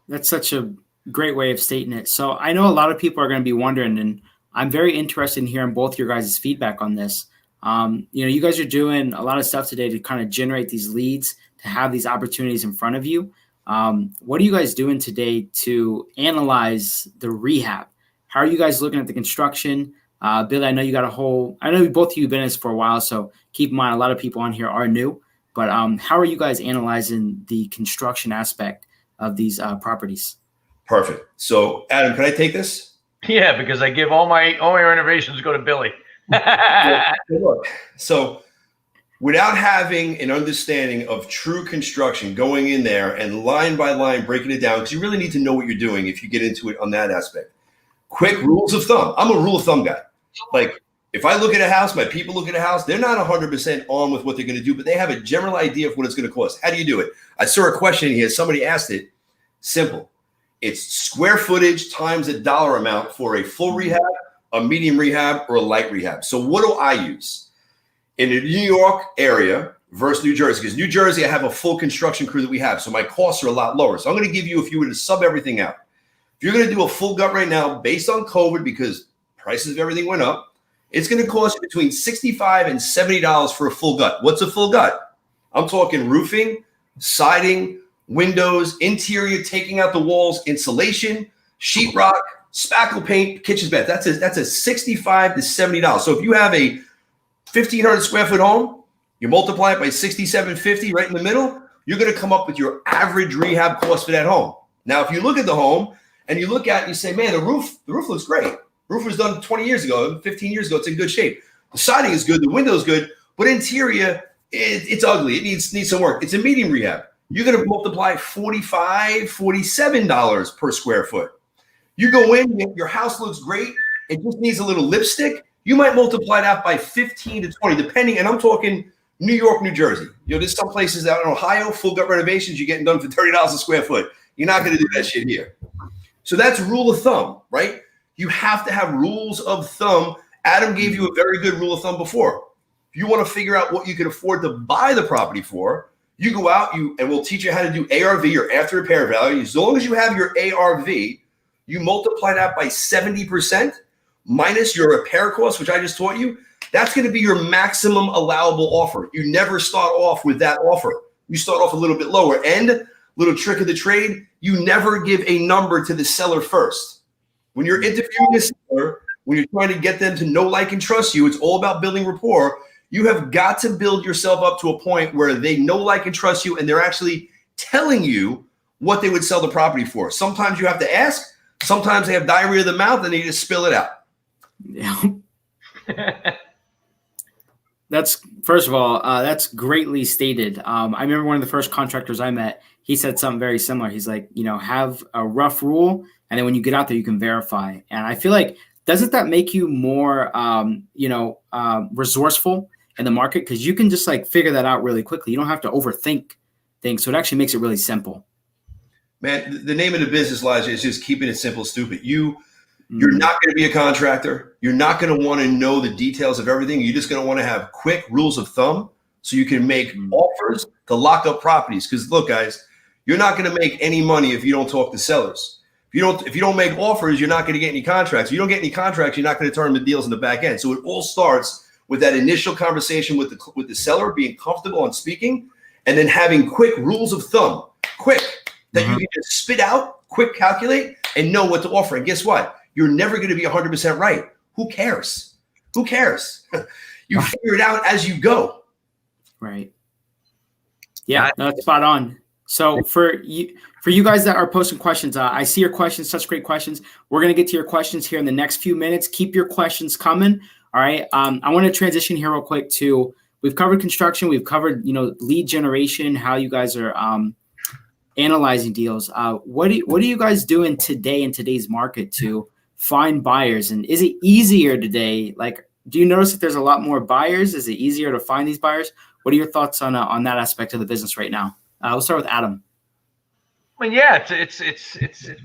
That's such a great way of stating it. So I know a lot of people are going to be wondering, and I'm very interested in hearing both your guys' feedback on this. You guys are doing a lot of stuff today to kind of generate these leads, to have these opportunities in front of you. What are you guys doing today to analyze the rehab? How are you guys looking at the construction? Billy, I know both of you have been in this for a while, so keep in mind a lot of people on here are new. But how are you guys analyzing the construction aspect of these properties? Perfect. So, Adam, can I take this? Yeah, because I give all my renovations go to Billy. So, without having an understanding of true construction, going in there and line by line breaking it down, because you really need to know what you're doing if you get into it on that aspect. Quick rules of thumb. I'm a rule of thumb guy. Like, if I look at a house, my people look at a house, they're not 100% on with what they're going to do, but they have a general idea of what it's going to cost. How do you do it? I saw a question here. Somebody asked it. Simple. It's square footage times a dollar amount for a full rehab, a medium rehab, or a light rehab. So what do I use? In the New York area versus New Jersey, because New Jersey, I have a full construction crew that we have, so my costs are a lot lower. So I'm going to give you, if you were to sub everything out, if you're going to do a full gut right now based on COVID, because prices of everything went up, it's going to cost you between $65 and $70 for a full gut. What's a full gut? I'm talking roofing, siding, windows, interior, taking out the walls, insulation, sheetrock, spackle paint, kitchen bed. That's a $65 to $70. So if you have a 1,500 square foot home, you multiply it by $6,750 right in the middle, you're going to come up with your average rehab cost for that home. Now, if you look at the home and you look at it and you say, man, the roof looks great. Roof was done 20 years ago, 15 years ago. It's in good shape. The siding is good. The window is good. But interior, it's ugly. It needs some work. It's a medium rehab. You're going to multiply $45, $47 per square foot. You go in, your house looks great. It just needs a little lipstick. You might multiply that by 15 to 20, depending. And I'm talking New York, New Jersey. There's some places out in Ohio, full gut renovations, you're getting done for $30 a square foot. You're not going to do that shit here. So that's rule of thumb, right? You have to have rules of thumb. Adam gave you a very good rule of thumb before. If you want to figure out what you can afford to buy the property for, you go out, and we'll teach you how to do ARV or after repair value. As long as you have your ARV, you multiply that by 70% minus your repair costs, which I just taught you. That's going to be your maximum allowable offer. You never start off with that offer. You start off a little bit lower. And little trick of the trade, you never give a number to the seller first. When you're interviewing a seller, when you're trying to get them to know, like, and trust you, it's all about building rapport. You have got to build yourself up to a point where they know, like, and trust you, and they're actually telling you what they would sell the property for. Sometimes you have to ask. Sometimes they have diarrhea of the mouth, and they just spill it out. Yeah. That's, first of all, that's greatly stated. I remember one of the first contractors I met, he said something very similar. He's like, have a rough rule, and then when you get out there, you can verify. And I feel like, doesn't that make you more, resourceful in the market? Because you can just figure that out really quickly. You don't have to overthink things. So it actually makes it really simple. Man, the name of the business, Elijah, is just keeping it simple, stupid. You're not going to be a contractor. You're not going to want to know the details of everything. You're just going to want to have quick rules of thumb so you can make offers to lock up properties. Because look, guys, you're not going to make any money if you don't talk to sellers. If you don't make offers, you're not going to get any contracts. If you don't get any contracts, you're not going to turn the deals in the back end. So it all starts with that initial conversation with the seller, being comfortable on speaking, and then having quick rules of thumb, that you can just spit out, quick calculate, and know what to offer. And guess what? You're never going to be 100% right. Who cares? Who cares? You figure it out as you go. Right. Yeah, that's spot on. So for you guys that are posting questions, I see your questions, such great questions. We're going to get to your questions here in the next few minutes. Keep your questions coming. All right. I want to transition here real quick to, we've covered construction. We've covered, lead generation, how you guys are analyzing deals. What are you guys doing today in today's market to find buyers? And is it easier today? Do you notice that there's a lot more buyers? Is it easier to find these buyers? What are your thoughts on that aspect of the business right now? We'll start with Adam. I mean, yeah, it's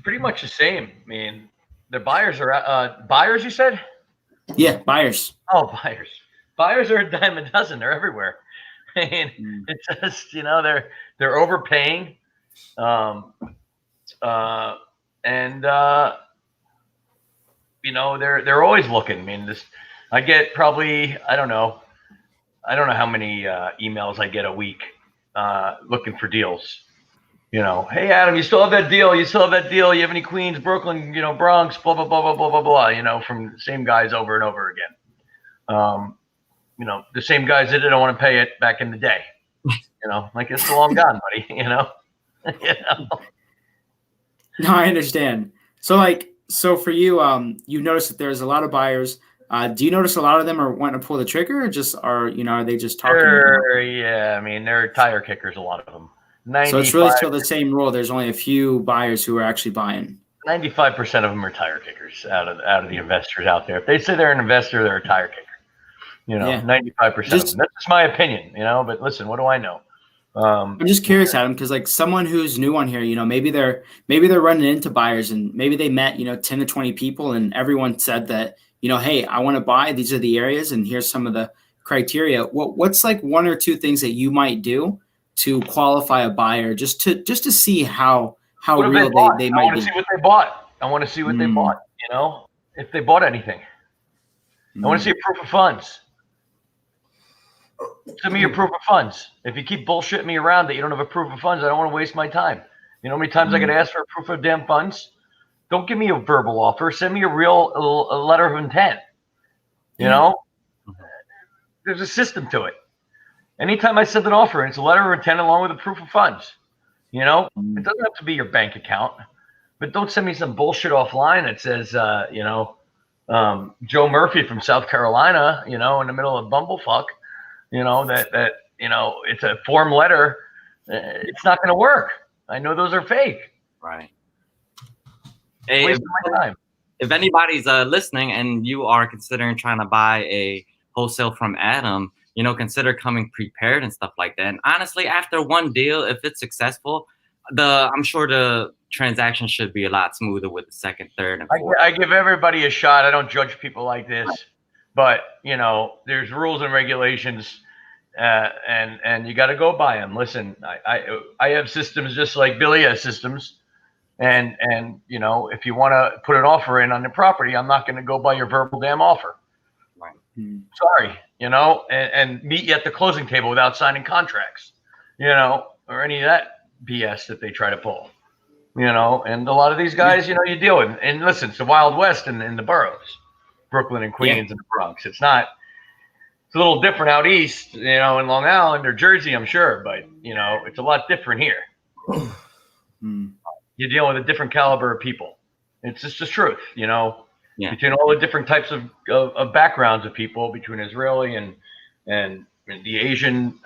pretty much the same. I mean, the buyers are buyers. You said? Yeah, buyers. Oh, buyers. Buyers are a dime a dozen. They're everywhere. I mean, it's just they're overpaying, they're always looking. I mean, I get probably I don't know how many emails I get a week looking for deals. Hey Adam, you still have that deal? You still have that deal? You have any Queens, Brooklyn, Bronx, blah blah blah blah blah blah blah. From the same guys over and over again. The same guys that didn't want to pay it back in the day. It's long gone, buddy. No, I understand. So for you, you notice that there's a lot of buyers. Do you notice a lot of them are wanting to pull the trigger, or just are they just talking? Yeah, I mean, they're tire kickers, a lot of them. So it's really still the same rule. There's only a few buyers who are actually buying. 95% of them are tire kickers out of the investors out there. If they say they're an investor, they're a tire kicker. 95% of them. That's just my opinion, but listen, what do I know? I'm just curious, Adam, because someone who's new on here, maybe they're running into buyers, and maybe they met 10 to 20 people, and everyone said that hey, I want to buy. These are the areas, and here's some of the criteria. What's one or two things that you might do to qualify a buyer, just to see how real they might be? I want to see what they bought. I want to see what they bought. If they bought anything. I want to see a proof of funds. Send me your proof of funds. If you keep bullshitting me around that you don't have a proof of funds, I don't want to waste my time. You know how many times I get asked for a proof of damn funds? Don't give me a verbal offer. Send me a letter of intent. There's a system to it. Anytime I send an offer, it's a letter of intent along with a proof of funds. It doesn't have to be your bank account, but don't send me some bullshit offline that says, Joe Murphy from South Carolina, in the middle of bumblefuck, that it's a form letter. It's not going to work. I know those are fake. Right. Hey, Wasting my time. If anybody's listening and you are considering trying to buy a wholesale from Adam, consider coming prepared and stuff like that. And honestly, after one deal, if it's successful, I'm sure the transaction should be a lot smoother with the second, third, and fourth. I give everybody a shot. I don't judge people like this, but there's rules and regulations, and you got to go by them. Listen, I have systems just like Billy has systems, and if you want to put an offer in on the property, I'm not going to go by your verbal damn offer. Right. Sorry, and meet you at the closing table without signing contracts, or any of that BS that they try to pull. And a lot of these guys, you deal with. And listen, it's the Wild West in the boroughs, Brooklyn and Queens and the Bronx. It's a little different out east, in Long Island or Jersey, I'm sure, but it's a lot different here. You're dealing with a different caliber of people. It's just the truth, between all the different types of backgrounds of people, between Israeli and the Asian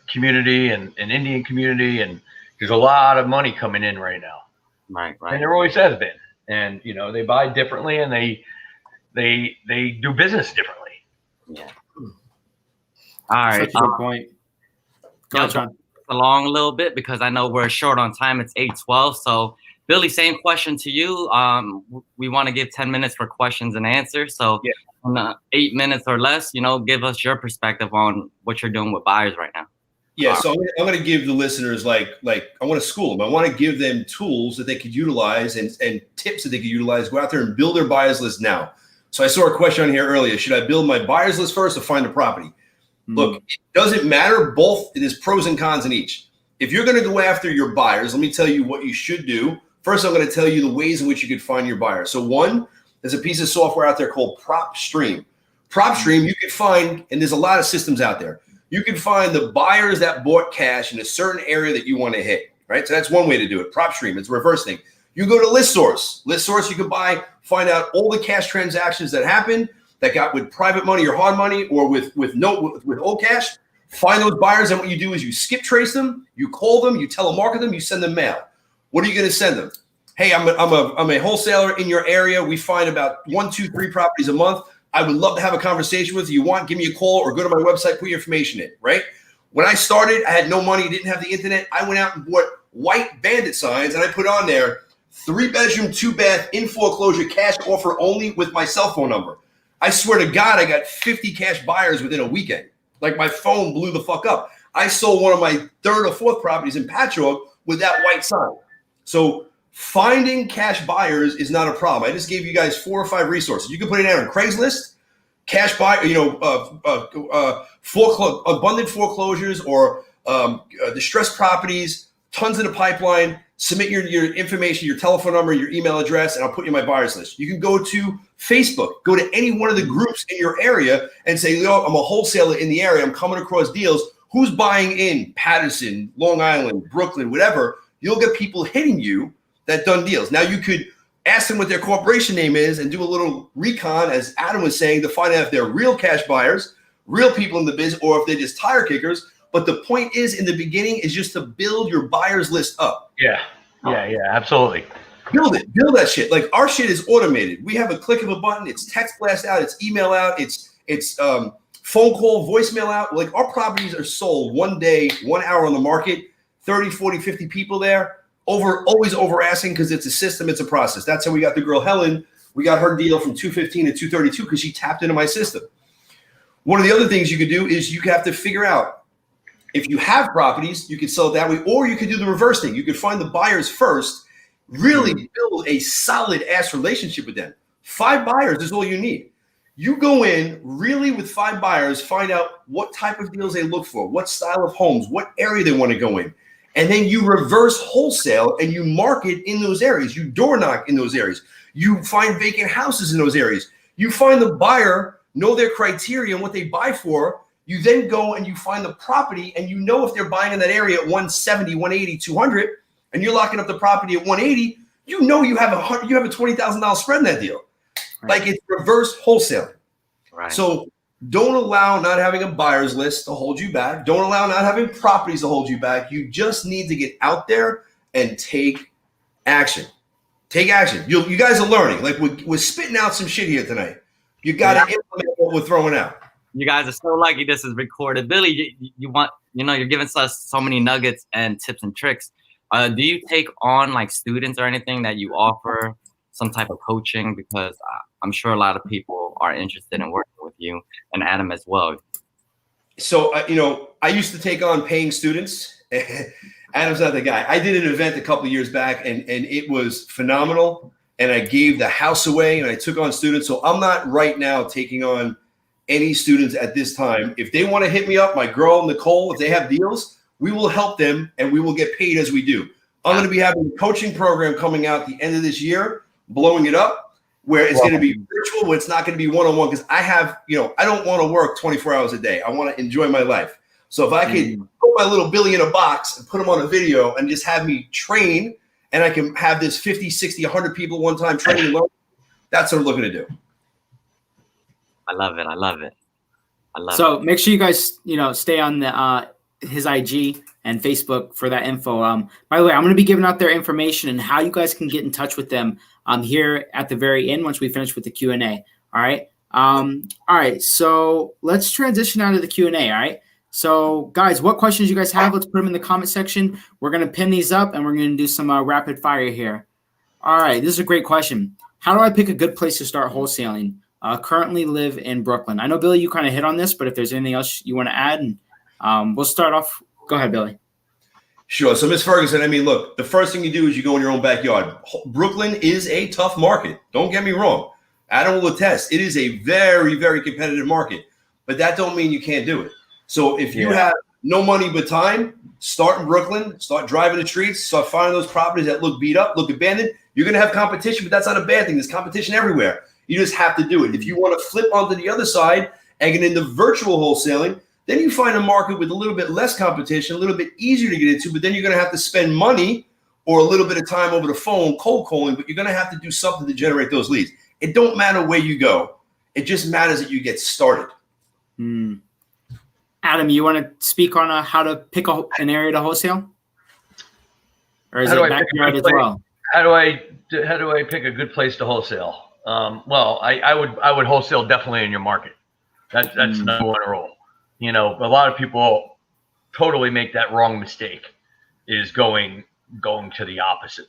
community and Indian community, and there's a lot of money coming in right now. Right. And there always has been. And they buy differently, and they do business differently. Yeah. All right. Such a good point. Go ahead, John. Along a little bit because I know we're short on time. It's 8:12. So Billy, same question to you. We want to give 10 minutes for questions and answers. So in 8 minutes or less, give us your perspective on what you're doing with buyers right now. Yeah, so I'm going to give the listeners like I want to school them. I want to give them tools that they could utilize and tips that they could utilize. Go out there and build their buyers list now. So I saw a question on here earlier. Should I build my buyers list first or find a property? Look, it doesn't matter. Both, there's pros and cons in each. If you're going to go after your buyers, let me tell you what you should do. First, I'm going to tell you the ways in which you could find your buyers. So one, there's a piece of software out there called PropStream. PropStream, you could find, and there's a lot of systems out there. You can find the buyers that bought cash in a certain area that you want to hit, right? So that's one way to do it. PropStream, it's a reverse thing. You go to ListSource. ListSource, you can find out all the cash transactions that happened that got with private money or hard money or with old cash. Find those buyers, and what you do is you skip trace them, you call them, you telemarket them, you send them mail. What are you going to send them? Hey, I'm a wholesaler in your area. We find about 1, 2, 3 properties a month. I would love to have a conversation with you. Give me a call or go to my website, put your information in, right? When I started, I had no money, didn't have the internet. I went out and bought white bandit signs, and I put on there 3-bedroom, 2-bath, in foreclosure, cash offer only with my cell phone number. I swear to God, I got 50 cash buyers within a weekend. Like my phone blew the fuck up. I sold one of my 3rd or 4th properties in Patchogue with that white sign. So finding cash buyers is not a problem. I just gave you guys 4 or 5 resources. You can put it out on Craigslist, cash buy, abundant foreclosures or distressed properties, tons in the pipeline. Submit your information, your telephone number, your email address, and I'll put you in my buyers list. You can go to Facebook, go to any one of the groups in your area and say, I'm a wholesaler in the area. I'm coming across deals. Who's buying in Patterson, Long Island, Brooklyn, whatever? You'll get people hitting you that done deals. Now you could ask them what their corporation name is and do a little recon, as Adam was saying, to find out if they're real cash buyers, real people in the biz, or if they're just tire kickers. But the point is, in the beginning, is just to build your buyers list up. Yeah, absolutely. Build that shit. Like our shit is automated. We have a click of a button. It's text blast out. It's email out. It's phone call, voicemail out. Like our properties are sold 1 day, 1 hour on the market, 30, 40, 50 people there. Always over asking because it's a system. It's a process. That's how we got the girl Helen. We got her deal from 215 to 232 because she tapped into my system. One of the other things you could do is you have to figure out, if you have properties, you could sell it that way, or you could do the reverse thing. You could find the buyers first, really build a solid ass relationship with them. 5 buyers is all you need. You go in really with 5 buyers, find out what type of deals they look for, what style of homes, what area they want to go in. And then you reverse wholesale and you market in those areas. You door knock in those areas. You find vacant houses in those areas. You find the buyer, know their criteria and what they buy for. You then go and you find the property and you know if they're buying in that area at 170, 180, 200, and you're locking up the property at 180, you know you have a $20,000 spread in that deal. Right. Like it's reverse wholesaling. Right. So don't allow not having a buyer's list to hold you back. Don't allow not having properties to hold you back. You just need to get out there and take action. Take action. You guys are learning. Like we're spitting out some shit here tonight. You got to implement what we're throwing out. You guys are so lucky this is recorded. Billy, you want, you're giving us so many nuggets and tips and tricks. Do you take on like students or anything that you offer some type of coaching? Because I'm sure a lot of people are interested in working with you and Adam as well. So, I used to take on paying students. Adam's not the guy. I did an event a couple of years back and it was phenomenal. And I gave the house away and I took on students. So I'm not right now taking on any students at this time. If they want to hit me up, my girl, Nicole, if they have deals, we will help them and we will get paid as we do. I'm going to be having a coaching program coming out at the end of this year, blowing it up, where it's going to be virtual, where it's not going to be one-on-one because I have, I don't want to work 24 hours a day. I want to enjoy my life. So if I could put my little Billy in a box and put him on a video and just have me train and I can have this 50, 60, 100 people one time training and learn, that's what I'm looking to do. I love it. I love it. So make sure you guys, stay on the his IG and Facebook for that info. By the way, I'm going to be giving out their information and how you guys can get in touch with them here at the very end once we finish with the Q&A. All right. All right. So let's transition out of the Q&A. All right. So guys, what questions you guys have? Let's put them in the comment section. We're going to pin these up and we're going to do some rapid fire here. All right. This is a great question. How do I pick a good place to start wholesaling? Currently live in Brooklyn. I know, Billy, you kind of hit on this, but if there's anything else you want to add, and we'll start off. Go ahead, Billy. Sure. So, Ms. Ferguson, look, the first thing you do is you go in your own backyard. Brooklyn is a tough market. Don't get me wrong. Adam will attest. It is a very, very competitive market, but that don't mean you can't do it. So if you have no money but time, start in Brooklyn, start driving the streets, start finding those properties that look beat up, look abandoned. You're going to have competition, but that's not a bad thing. There's competition everywhere. You just have to do it. If you want to flip onto the other side and get into virtual wholesaling, then you find a market with a little bit less competition, a little bit easier to get into, but then you're going to have to spend money or a little bit of time over the phone cold calling, but you're going to have to do something to generate those leads. It don't matter where you go. It just matters that you get started. Adam, you want to speak on how to pick an area to wholesale? Or is it backyard as well? How do I pick a good place to wholesale? Well, I would wholesale definitely in your market. That's the number one rule. A lot of people totally make that wrong mistake, is going to the opposite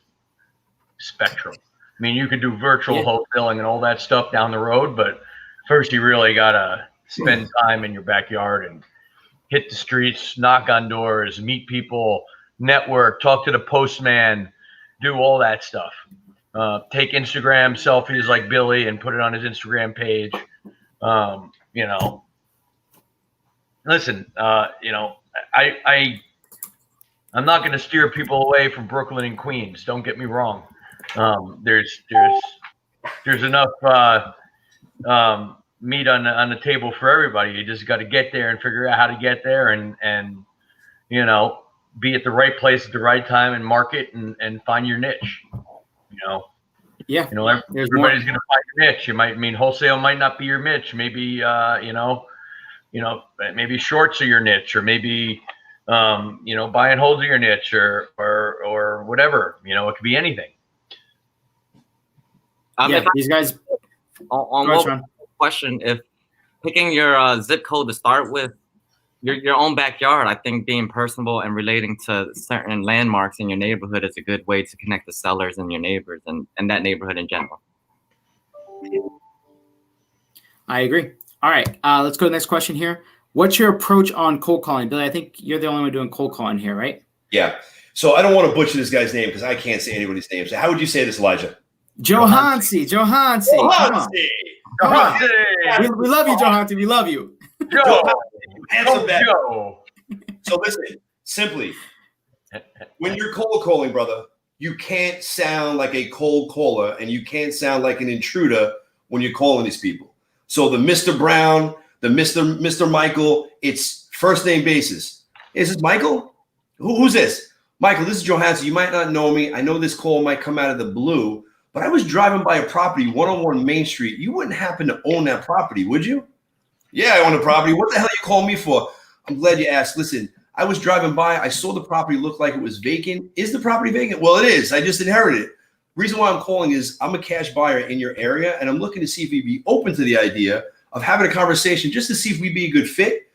spectrum. I mean, you could do virtual wholesaling and all that stuff down the road, but first you really gotta spend time in your backyard and hit the streets, knock on doors, meet people, network, talk to the postman, do all that stuff. Take Instagram selfies like Billy and put it on his Instagram page. Listen, I'm not going to steer people away from Brooklyn and Queens. Don't get me wrong. There's enough meat on the table for everybody. You just got to get there and figure out how to get there and be at the right place at the right time and market and find your niche. Everybody's going to find your niche. Wholesale might not be your niche. Maybe maybe shorts are your niche, or maybe buy and hold are your niche, or whatever. It could be anything. These guys. On question, if picking your zip code to start with, your own backyard, I think being personable and relating to certain landmarks in your neighborhood is a good way to connect the sellers and your neighbors and that neighborhood in general. I agree. All right, let's go to the next question here. What's your approach on cold calling? Billy, I think you're the only one doing cold calling here, right? Yeah. So I don't want to butcher this guy's name because I can't say anybody's name. So how would you say this, Elijah? Johansi. Come on. We love you, Johansi. We love you. Joe. So listen, simply, when you're cold calling, brother, you can't sound like a cold caller and you can't sound like an intruder when you're calling these people. So the Mr. Brown, the Mr. Michael, it's first name basis. Is this Michael? Who's this? Michael, this is Johansson. You might not know me. I know this call might come out of the blue, but I was driving by a property 101 Main Street. You wouldn't happen to own that property, would you? Yeah, I own the property. What the hell you calling me for? I'm glad you asked. Listen, I was driving by. I saw the property look like it was vacant. Is the property vacant? Well, it is. I just inherited it. Reason why I'm calling is I'm a cash buyer in your area, and I'm looking to see if you'd be open to the idea of having a conversation just to see if we'd be a good fit.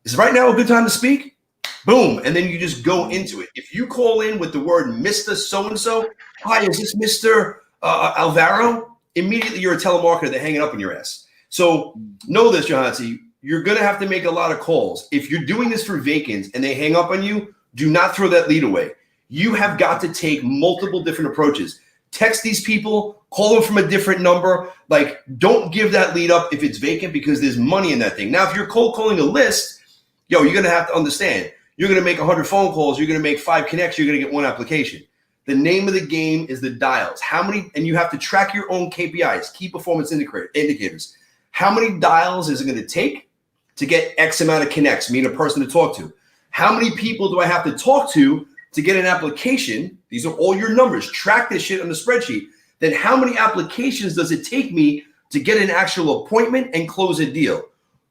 Is right now a good time to speak? Boom. And then you just go into it. If you call in with the word Mr. So-and-so, hi, is this Mr. Alvaro? Immediately you're a telemarketer. They're hanging up on your ass. So know this, Johansi. You're going to have to make a lot of calls. If you're doing this for vacants and they hang up on you, do not throw that lead away. You have got to take multiple different approaches. Text these people, call them from a different number. Like, don't give that lead up if it's vacant because there's money in that thing. Now, if you're cold calling a list, you're going to have to understand. You're going to make 100 phone calls. You're going to make 5 connects. You're going to get 1 application. The name of the game is the dials. How many, and you have to track your own KPIs, key performance indicators. How many dials is it going to take to get X amount of connects, mean a person to talk to? How many people do I have to talk to get an application? These are all your numbers. Track this shit on the spreadsheet. Then how many applications does it take me to get an actual appointment and close a deal?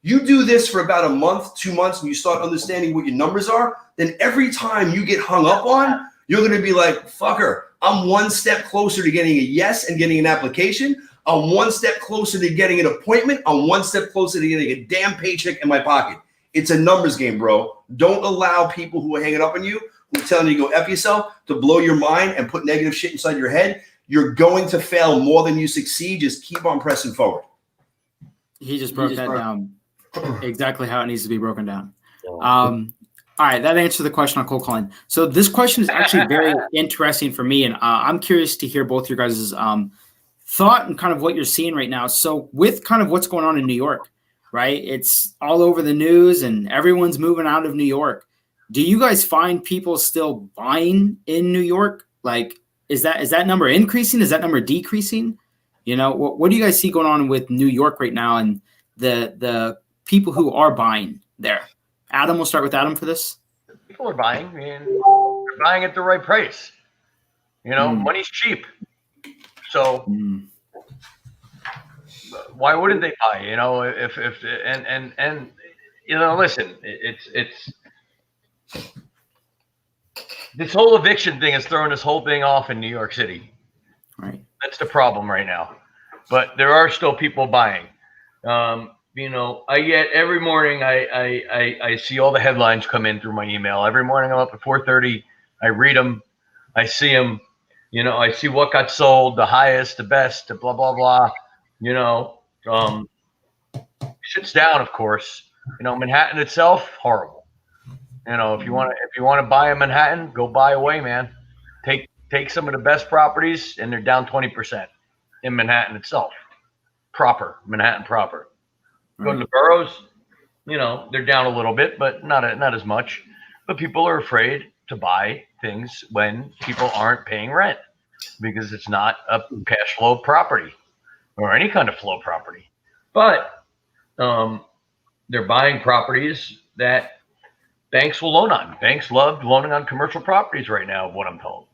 You do this for about a month, 2 months, and you start understanding what your numbers are. Then every time you get hung up on, you're going to be like, fucker, I'm 1 step closer to getting a yes and getting an application. I'm 1 step closer to getting an appointment. I'm 1 step closer to getting a damn paycheck in my pocket. It's a numbers game, bro. Don't allow people who are hanging up on you, who are telling you to go F yourself, to blow your mind and put negative shit inside your head. You're going to fail more than you succeed. Just keep on pressing forward. He just broke that down exactly how it needs to be broken down. All right, that answered the question on cold calling. So this question is actually very interesting for me, and I'm curious to hear both your guys' thought and kind of what you're seeing right now. So with kind of what's going on in New York, right? It's all over the news, and everyone's moving out of New York. Do you guys find people still buying in New York? Like, is that number increasing? Is that number decreasing? You know, what do you guys see going on with New York right now and the people who are buying there? Adam, we'll start with Adam for this. People are buying, and they're buying at the right price. You know, money's cheap. So why wouldn't they buy? You know, if you know, listen, it's this whole eviction thing is throwing this whole thing off in New York City. Right. That's the problem right now. But there are still people buying. You know, I get every morning I see all the headlines come in through my email. Every morning I'm up at 4:30. I read them. I see them. You know, I see what got sold, the highest, the best, the blah, blah, blah. You know, shit's down, of course. You know, Manhattan itself, horrible. You know, if you want to buy a Manhattan, go buy away, man. Take some of the best properties, and they're down 20% in Manhattan itself. Manhattan proper. Go to the boroughs, you know, they're down a little bit, but not as much. But people are afraid to buy things when people aren't paying rent because it's not a cash flow property or any kind of flow property. But they're buying properties that banks will loan on. Banks love loaning on commercial properties right now, what I'm told.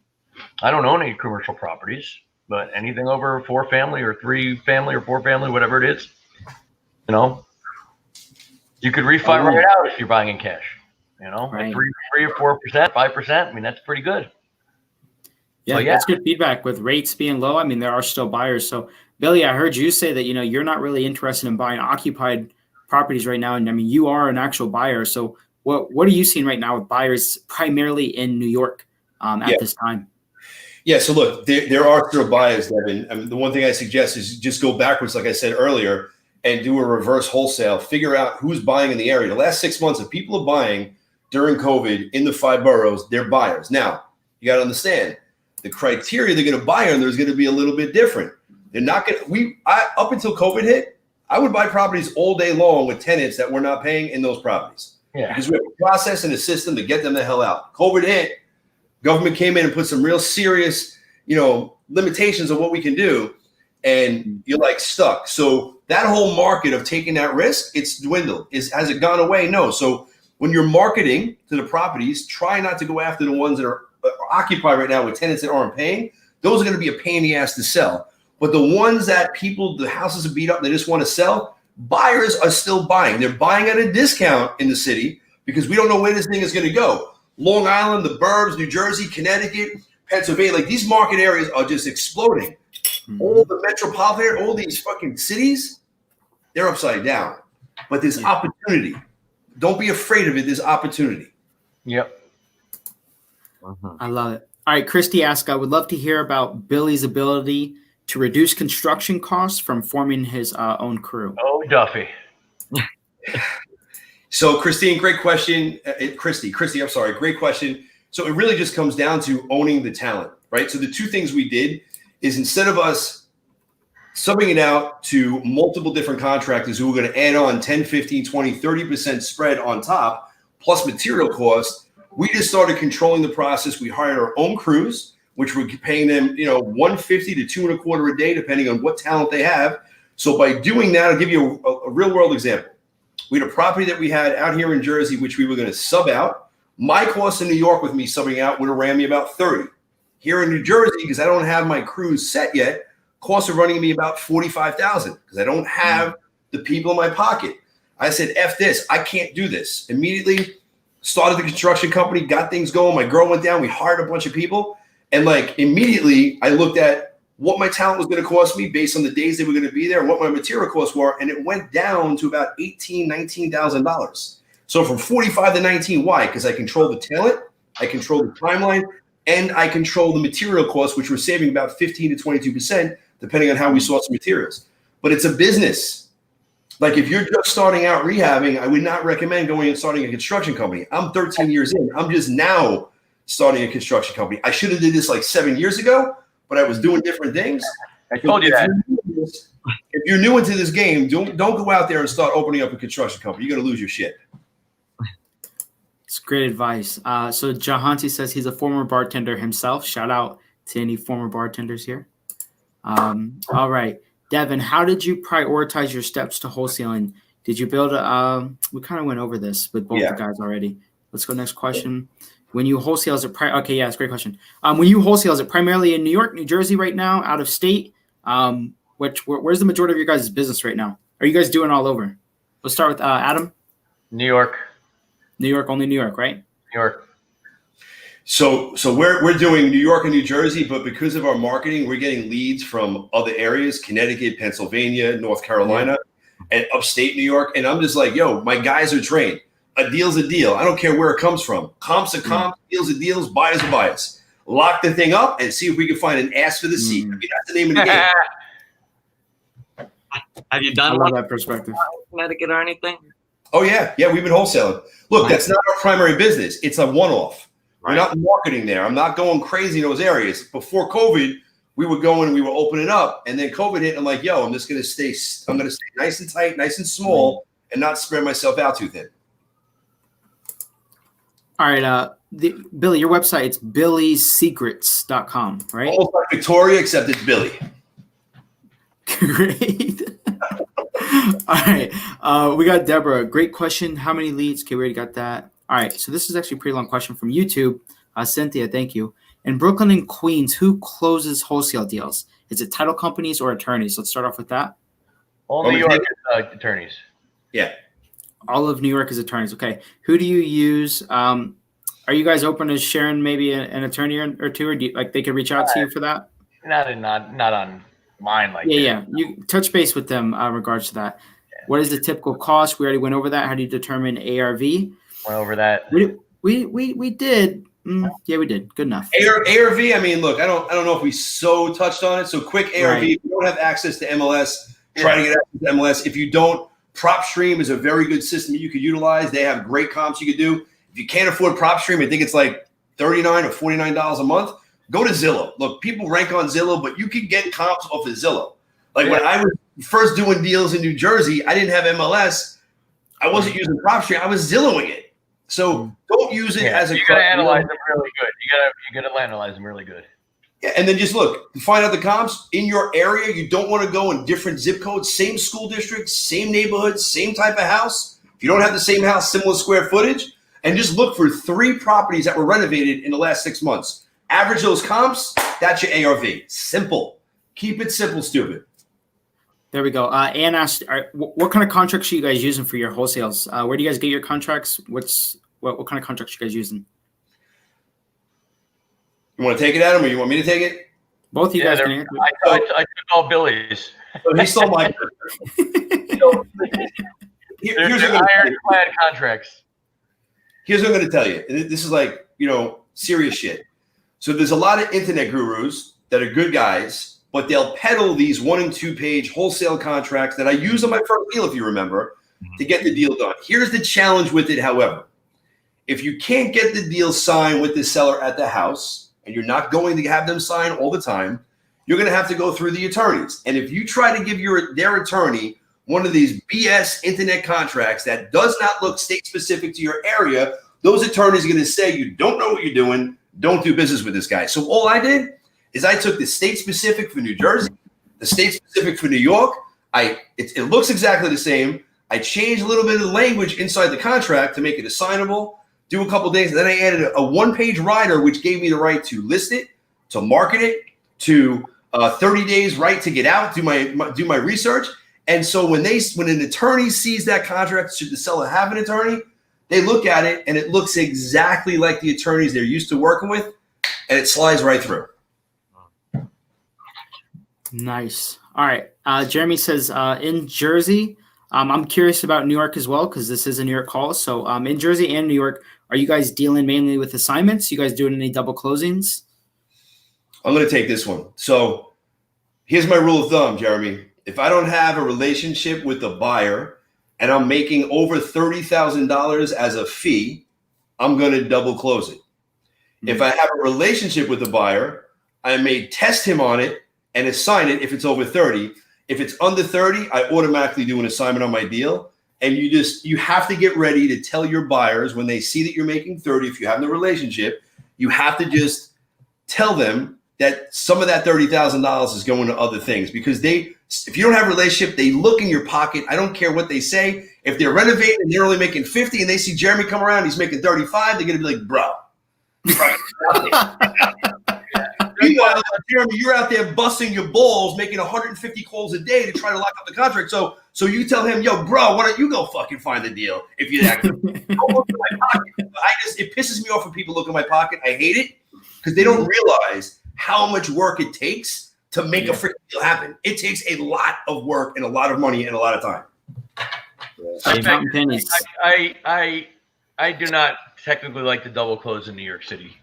I don't own any commercial properties, but anything over 4 family or 3 family or 4 family, whatever it is, you know, you could refi right out if you're buying in cash. You know, right. 3 or 4%, 5%. I mean, that's pretty good. Yeah, that's good feedback. With rates being low, I mean, there are still buyers. So, Billy, I heard you say that, you know, you're not really interested in buying occupied properties right now. And I mean, you are an actual buyer. So what are you seeing right now with buyers primarily in New York at this time? Yeah, so look, there are still buyers, Devin. I mean, the one thing I suggest is just go backwards, like I said earlier, and do a reverse wholesale. Figure out who's buying in the area. The last 6 months, if people are buying during COVID in the 5 boroughs, they're buyers. Now, you got to understand, the criteria they're going to buy on, there's going to be a little bit different. They're not going to, up until COVID hit, I would buy properties all day long with tenants that were not paying in those properties. Yeah. Because we have a process and a system to get them the hell out. COVID hit, government came in and put some real serious, you know, limitations on what we can do. And you're like stuck. So that whole market of taking that risk, it's dwindled. Has it gone away? No. So when you're marketing to the properties, try not to go after the ones that are occupied right now with tenants that aren't paying. those are going to be a pain in the ass to sell. But the ones that the houses are beat up, they just want to sell, buyers are still buying. They're buying at a discount in the city because we don't know where this thing is going to go. Long Island, the burbs, New Jersey, Connecticut, Pennsylvania, like these market areas are just exploding. All the metropolitan, all these fucking cities, they're upside down. But there's opportunity. Don't be afraid of it. There's opportunity. Yep. I love it. All right, Christy asked, I would love to hear about Billy's ability to reduce construction costs from forming his own crew. Oh, Duffy. So, Christine, great question. Christy, I'm sorry, great question. So it really just comes down to owning the talent, right? So the two things we did is instead of us subbing it out to multiple different contractors who are going to add on 10, 15, 20, 30% spread on top, plus material costs, we just started controlling the process. We hired our own crews, which we're paying them, $150 to $225 a day, depending on what talent they have. So by doing that, I'll give you a real world example. We had a property that we had out here in Jersey, which we were going to sub out. My cost in New York with me subbing out would have ran me about 30. Here in New Jersey, because I don't have my crews set yet, costs are running me about 45,000 because I don't have the people in my pocket. I said, F this, I can't do this. Immediately started the construction company, got things going. My girl went down, we hired a bunch of people. And immediately I looked at what my talent was going to cost me based on the days they were going to be there and what my material costs were. And it went down to about $18,000, $19,000. So from 45 to 19, why? Because I control the talent, I control the timeline, and I control the material costs, which we're saving about 15 to 22%, depending on how we source materials. But it's a business. Like if you're just starting out rehabbing, I would not recommend going and starting a construction company. I'm 13 years in. I'm just now starting a construction company. I should have did this 7 years ago, but I was doing different things. I told you that. If you're new into this game, don't go out there and start opening up a construction company. You're going to lose your shit. It's great advice. So Jahanti says he's a former bartender himself. Shout out to any former bartenders here. All right. Devin, how did you prioritize your steps to wholesaling? Did you build we kind of went over this with both the guys already. Let's go next question. When you wholesale, is it okay, yeah, it's a great question. When you wholesale, is it primarily in New York, New Jersey right now, out of state? Where's the majority of your guys' business right now? Are you guys doing all over? Let's start with Adam. New York. New York, only New York, right? New York. So we're doing New York and New Jersey, but because of our marketing, we're getting leads from other areas, Connecticut, Pennsylvania, North Carolina, and upstate New York. And I'm just like, yo, my guys are trained. A deal's a deal. I don't care where it comes from. Comps are comps, deals are deals, buyers are buyers. Lock the thing up and see if we can find an ass for the seat. I mean, that's the name of the game. Have you done that perspective? Connecticut or anything? Oh, yeah. Yeah, we've been wholesaling. Look, that's not our primary business. It's a one-off. Right. We're not marketing there. I'm not going crazy in those areas. Before COVID, we were going and we were opening up. And then COVID hit, and I'm like, yo, I'm going to stay nice and tight, nice and small, and not spread myself out too thin. All right. Billy, your website, it's billysecrets.com, right? Almost like Victoria, except it's Billy. Great. All right. We got Deborah. Great question. How many leads? Okay, we already got that. All right. So this is actually a pretty long question from YouTube. Cynthia, thank you. In Brooklyn and Queens, who closes wholesale deals? Is it title companies or attorneys? Let's start off with that. All New York attorneys. Yeah. All of New York is attorneys. Okay. Who do you use? Are you guys open to sharing maybe an attorney or two, or do they could reach out to you for that? Not on mine like that. Yeah. You touch base with them in regards to that. Yeah. What is the typical cost? We already went over that. How do you determine ARV? Went over that. We did. Yeah, we did. Good enough. ARV. I mean, look, I don't know if we so touched on it. So quick ARV. Right. If you don't have access to MLS, try to get access to MLS. If you don't, PropStream is a very good system you could utilize. They have great comps you could do. If you can't afford PropStream, I think it's like $39 or $49 a month. Go to Zillow. Look, people rank on Zillow, but you can get comps off of Zillow. When I was first doing deals in New Jersey, I didn't have MLS. I wasn't using PropStream. I was Zillowing it. So don't use it as a. You gotta analyze them really good. You gotta analyze them really good. Yeah, and then just look, find out the comps in your area. You don't want to go in different zip codes, same school districts, same neighborhoods, same type of house. If you don't have the same house, similar square footage, and just look for 3 properties that were renovated in the last 6 months. Average those comps, That's your ARV. Simple. Keep it simple, stupid. There we go. Ann asked, what kind of contracts are you guys using for your wholesales? Where do you guys get your contracts? What kind of contracts are you guys using? You want to take it, Adam, or you want me to take it? Both of you guys can answer. I took all Billy's. So he stole my. Here's ironclad contracts. Here's what I'm going to tell you. This is like, serious shit. So there's a lot of internet gurus that are good guys, but they'll peddle these 1 and 2 page wholesale contracts that I used on my first deal, if you remember, to get the deal done. Here's the challenge with it, however. If you can't get the deal signed with the seller at the house, and you're not going to have them sign all the time, you're going to have to go through the attorneys. And if you try to give their attorney one of these BS internet contracts that does not look state specific to your area, those attorneys are going to say, you don't know what you're doing. Don't do business with this guy. So all I did is I took the state specific for New Jersey, the state specific for New York. It looks exactly the same. I changed a little bit of the language inside the contract to make it assignable, do a couple of things. And then I added a 1-page rider, which gave me the right to list it, to market it, to 30 days right to get out, do my research. And so when an attorney sees that contract, should the seller have an attorney, they look at it and it looks exactly like the attorneys they're used to working with, and it slides right through. Nice. All right. Jeremy says, in Jersey, I'm curious about New York as well, because this is a New York call. So in Jersey and New York, are you guys dealing mainly with assignments? You guys doing any double closings? I'm going to take this one. So here's my rule of thumb, Jeremy. If I don't have a relationship with the buyer and I'm making over $30,000 as a fee, I'm going to double close it. Mm-hmm. If I have a relationship with the buyer, I may test him on it and assign it if it's over 30. If it's under 30, I automatically do an assignment on my deal. And you have to get ready to tell your buyers when they see that you're making 30, if you have the relationship, you have to just tell them that some of that $30,000 is going to other things, because if you don't have a relationship, they look in your pocket. I don't care what they say. If they're renovating and they're only making 50 and they see Jeremy come around, he's making 35, they're going to be like, bro. Meanwhile, Jeremy, you're out there busting your balls, making 150 calls a day to try to lock up the contract. So you tell him, yo, bro, why don't you go fucking find the deal if you're that good? Don't look at my pocket. It pisses me off when people look at my pocket. I hate it because they don't realize how much work it takes to make a freaking deal happen. It takes a lot of work and a lot of money and a lot of time. I do not technically like to double close in New York City,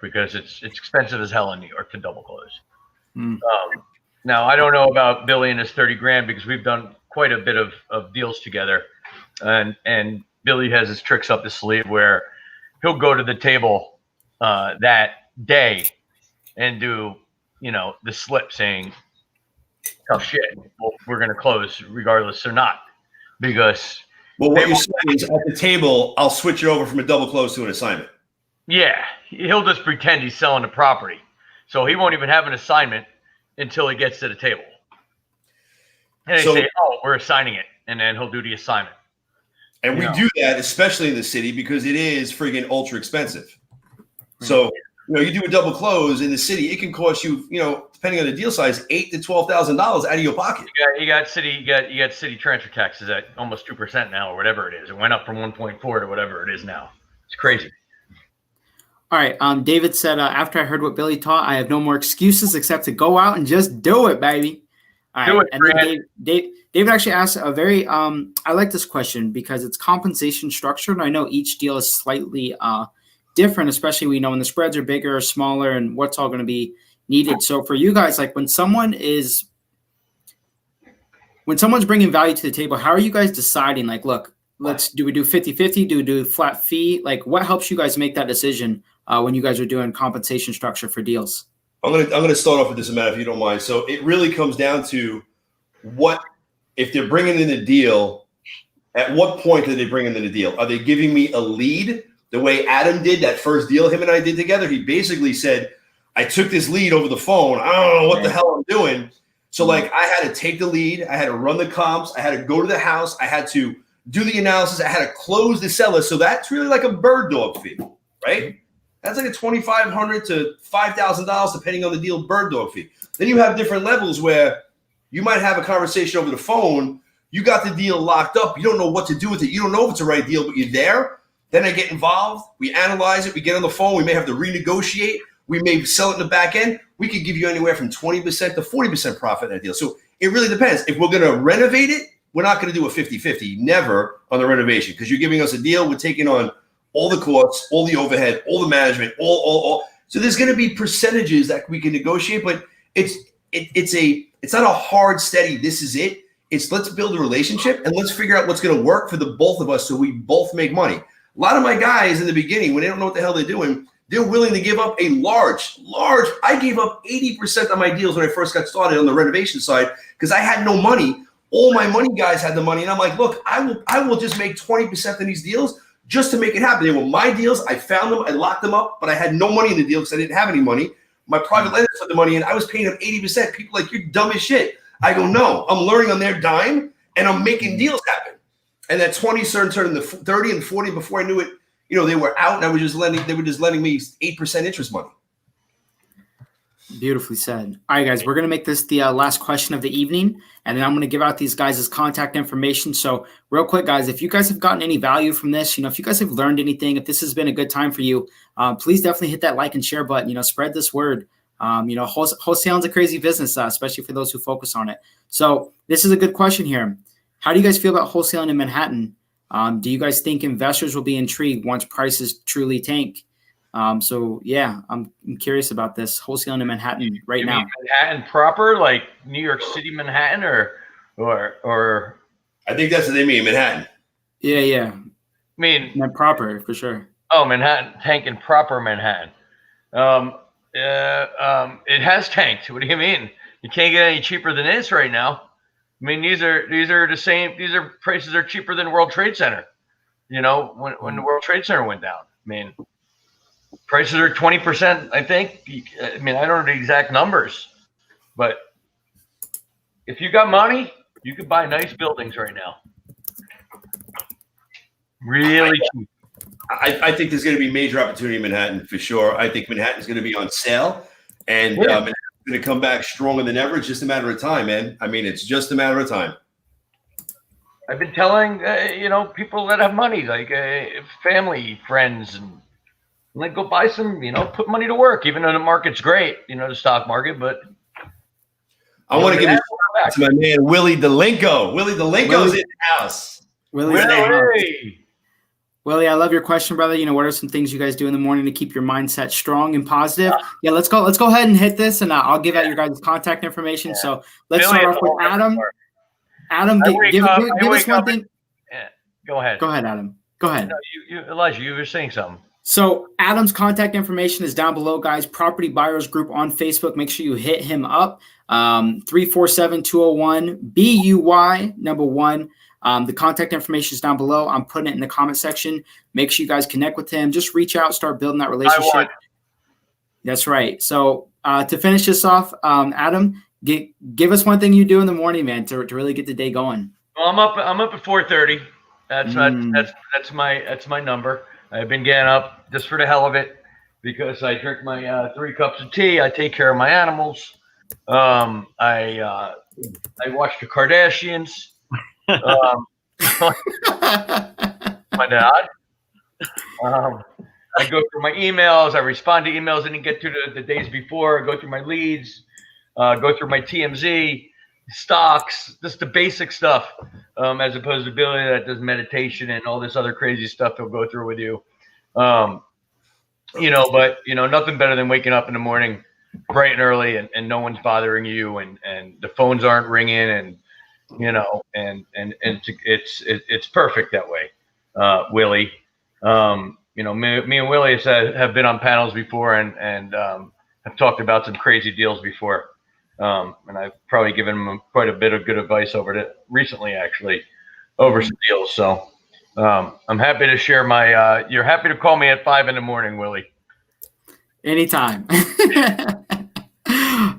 because it's expensive as hell in New York to double close. Now, I don't know about Billy and his 30 grand, because we've done quite a bit of deals together. And Billy has his tricks up his sleeve where he'll go to the table that day and do, the slip saying, tough shit, well, we're going to close regardless or not. Because what you're saying is, at the table, I'll switch it over from a double close to an assignment. Yeah, he'll just pretend he's selling the property. So he won't even have an assignment until he gets to the table. And they say, oh, we're assigning it. And then he'll do the assignment. And we do that, especially in the city, because it is friggin' ultra expensive. So, you do a double close in the city, it can cost you, depending on the deal size, $8,000 to $12,000 out of your pocket. You got city transfer taxes at almost 2% now, or whatever it is. It went up from 1.4 to whatever it is now. It's crazy. All right. David said, after I heard what Billy taught, I have no more excuses except to go out and just do it, baby. All right. And then David actually asked a very, I like this question because it's compensation structure. And I know each deal is slightly different, especially when the spreads are bigger or smaller and what's all going to be needed. So for you guys, like when someone's bringing value to the table, how are you guys deciding, like, look, do we do 50-50? Do we do flat fee? Like, what helps you guys make that decision when you guys are doing compensation structure for deals? I'm gonna start off with this, Matt, if you don't mind. So it really comes down to if they're bringing in a deal, at what point do they bring in the deal? Are they giving me a lead the way Adam did that first deal him and I did together? He basically said, I took this lead over the phone. I don't know what the hell I'm doing. So like I had to take the lead. I had to run the comps. I had to go to the house. I had to do the analysis. I had to close the seller. So that's really like a bird dog fee, right? That's like a $2,500 to $5,000 depending on the deal bird dog fee. Then you have different levels where you might have a conversation over the phone. You got the deal locked up. You don't know what to do with it. You don't know if it's the right deal, but you're there. Then I get involved. We analyze it. We get on the phone. We may have to renegotiate. We may sell it in the back end. We could give you anywhere from 20% to 40% profit in that deal. So it really depends. If we're going to renovate it, we're not going to do a 50-50, never on the renovation, because you're giving us a deal. We're taking on all the costs, all the overhead, all the management, all. So there's going to be percentages that we can negotiate, but it's not a hard, steady, this is it. It's let's build a relationship and let's figure out what's going to work for the both of us so we both make money. A lot of my guys in the beginning, when they don't know what the hell they're doing, they're willing to give up a large, I gave up 80% of my deals when I first got started on the renovation side because I had no money. All my money guys had the money. And I'm like, look, I will just make 20% of these deals just to make it happen. They were my deals. I found them. I locked them up, but I had no money in the deal because I didn't have any money. My private lenders put the money in. I was paying them 80%. People are like, you're dumb as shit. I go, no, I'm learning on their dime and I'm making deals happen. And that 20 turned into 30 and 40 before I knew it. You know, they were out and they were just lending me 8% interest money. Beautifully said. All right, guys, we're going to make this the last question of the evening, and then I'm going to give out these guys' contact information. So real quick, guys, if you guys have gotten any value from this, if you guys have learned anything, if this has been a good time for you, please definitely hit that like and share button, spread this word. Wholesaling is a crazy business, especially for those who focus on it. So this is a good question here. How do you guys feel about wholesaling in Manhattan? Do you guys think investors will be intrigued once prices truly tank? So yeah, I'm curious about this wholesaling in Manhattan right now. Manhattan proper, like New York City, Manhattan, or I think that's what they mean, Manhattan. Yeah. I mean, proper for sure. Oh, Manhattan, tanking proper Manhattan. It has tanked. What do you mean? You can't get any cheaper than this right now. I mean, these are the same. These are prices are cheaper than World Trade Center. When the World Trade Center went down. I mean, prices are 20%. I think. I mean, I don't know the exact numbers, but if you got money, you could buy nice buildings right now. Really cheap. I think there's going to be major opportunity in Manhattan for sure. I think Manhattan's going to be on sale, and Manhattan's going to come back stronger than ever. It's just a matter of time, man. I mean, it's just a matter of time. I've been telling people that have money, like family, friends, and like go buy some. Put money to work, even though the market's great. The stock market, but I want to give it to my man Willie DeLinko. Willie DeLinko's in the house. Willie, I love your question, brother. What are some things you guys do in the morning to keep your mindset strong and positive? Yeah, let's go ahead and hit this, and I'll give out your guys' contact information. Yeah. So let's start off with Adam. Adam, give us one thing. Yeah, go ahead. Go ahead, Adam. Go ahead. No, Elijah, you were saying something. So Adam's contact information is down below, guys. Property Buyers Group on Facebook. Make sure you hit him up. 347-201-BUY1. The contact information is down below. I'm putting it in the comment section. Make sure you guys connect with him. Just reach out, start building that relationship. That's right. So to finish this off, Adam, give us one thing you do in the morning, man, to really get the day going. Well, I'm up at 4:30. That's my number. I've been getting up just for the hell of it because I drink my 3 cups of tea. I take care of my animals. I watch the Kardashians. My dad. I go through my emails. I respond to emails I didn't get to the days before. I go through my leads. Go through my TMZ, stocks, just the basic stuff, as opposed to Billy that does meditation and all this other crazy stuff he'll go through with you. But nothing better than waking up in the morning bright and early and no one's bothering you and the phones aren't ringing and it's perfect that way. Willie, me and Willie have been on panels before and have talked about some crazy deals before. And I've probably given him quite a bit of good advice recently, actually, over some deals. So I'm happy to share my. You're happy to call me at 5 a.m, Willie. Anytime.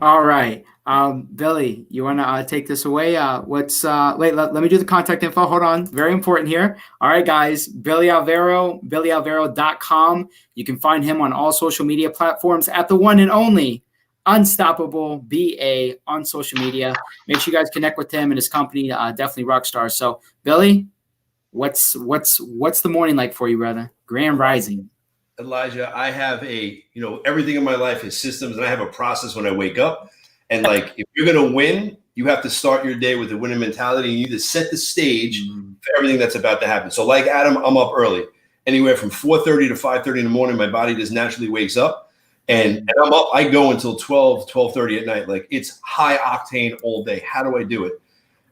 All right. Billy, you want to take this away? Wait, let me do the contact info. Hold on. Very important here. All right, guys. Billy Alvaro, BillyAlvaro.com. You can find him on all social media platforms at the one and only Unstoppable BA on social media. Make sure you guys connect with him and his company. Definitely rock stars. So, Billy, what's the morning like for you, brother? Grand Rising. Elijah, I have everything in my life is systems, and I have a process when I wake up. And like, if you're going to win, you have to start your day with a winning mentality. You need to set the stage for everything that's about to happen. So like Adam, I'm up early, anywhere from 4:30 to 5:30 in the morning. My body just naturally wakes up, and I'm up. I go until 12:30 at night. Like, it's high octane all day. How do I do it?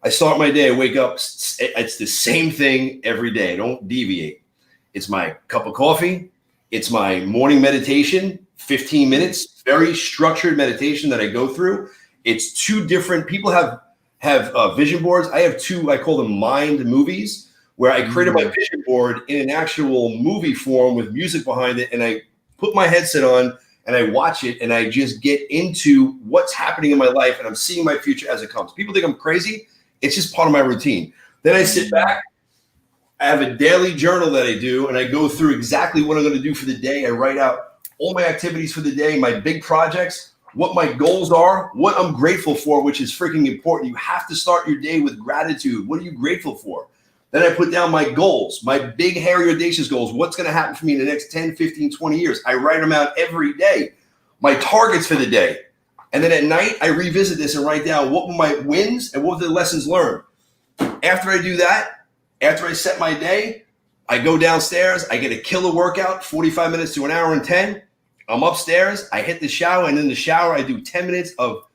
I start my day, I wake up. It's the same thing every day. I don't deviate. It's my cup of coffee. It's my morning meditation, 15 minutes, very structured meditation that I go through. It's two different people have vision boards. I have two, I call them mind movies, where I created my vision board in an actual movie form with music behind it. And I put my headset on and I watch it, and I just get into what's happening in my life, and I'm seeing my future as it comes. People think I'm crazy. It's just part of my routine. Then I sit back. I have a daily journal that I do, and I go through exactly what I'm going to do for the day. I write out all my activities for the day, my big projects, what my goals are, what I'm grateful for, which is freaking important. You have to start your day with gratitude. What are you grateful for? Then I put down my goals, my big, hairy, audacious goals. What's going to happen for me in the next 10, 15, 20 years? I write them out every day. My targets for the day. And then at night, I revisit this and write down what were my wins and what were the lessons learned. After I do that, after I set my day, I go downstairs. I get a killer workout, 45 minutes to an hour and 10. I'm upstairs. I hit the shower, and in the shower, I do 10 minutes of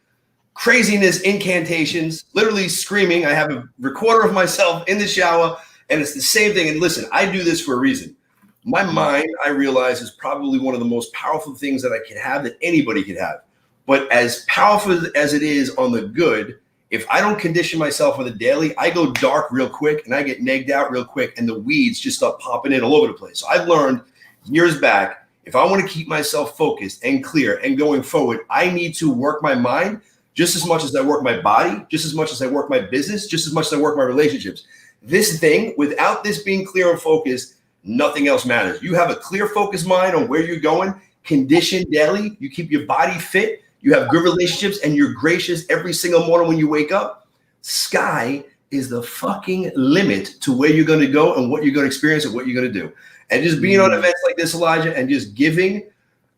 craziness, incantations, literally screaming. I have a recorder of myself in the shower, and it's the same thing. And listen, I do this for a reason. My mind, I realize, is probably one of the most powerful things that I can have, that anybody could have. But as powerful as it is on the good, if I don't condition myself with a daily, I go dark real quick, and I get negged out real quick, and the weeds just start popping in all over the place. So I've learned years back, if I want to keep myself focused and clear and going forward, I need to work my mind just as much as I work my body, just as much as I work my business, just as much as I work my relationships. This thing, without this being clear and focused, nothing else matters. You have a clear, focused mind on where you're going, condition daily, you keep your body fit, you have good relationships, and you're gracious every single morning when you wake up. Sky is the fucking limit to where you're going to go and what you're going to experience and what you're going to do. And just being on events like this, Elijah, and just giving,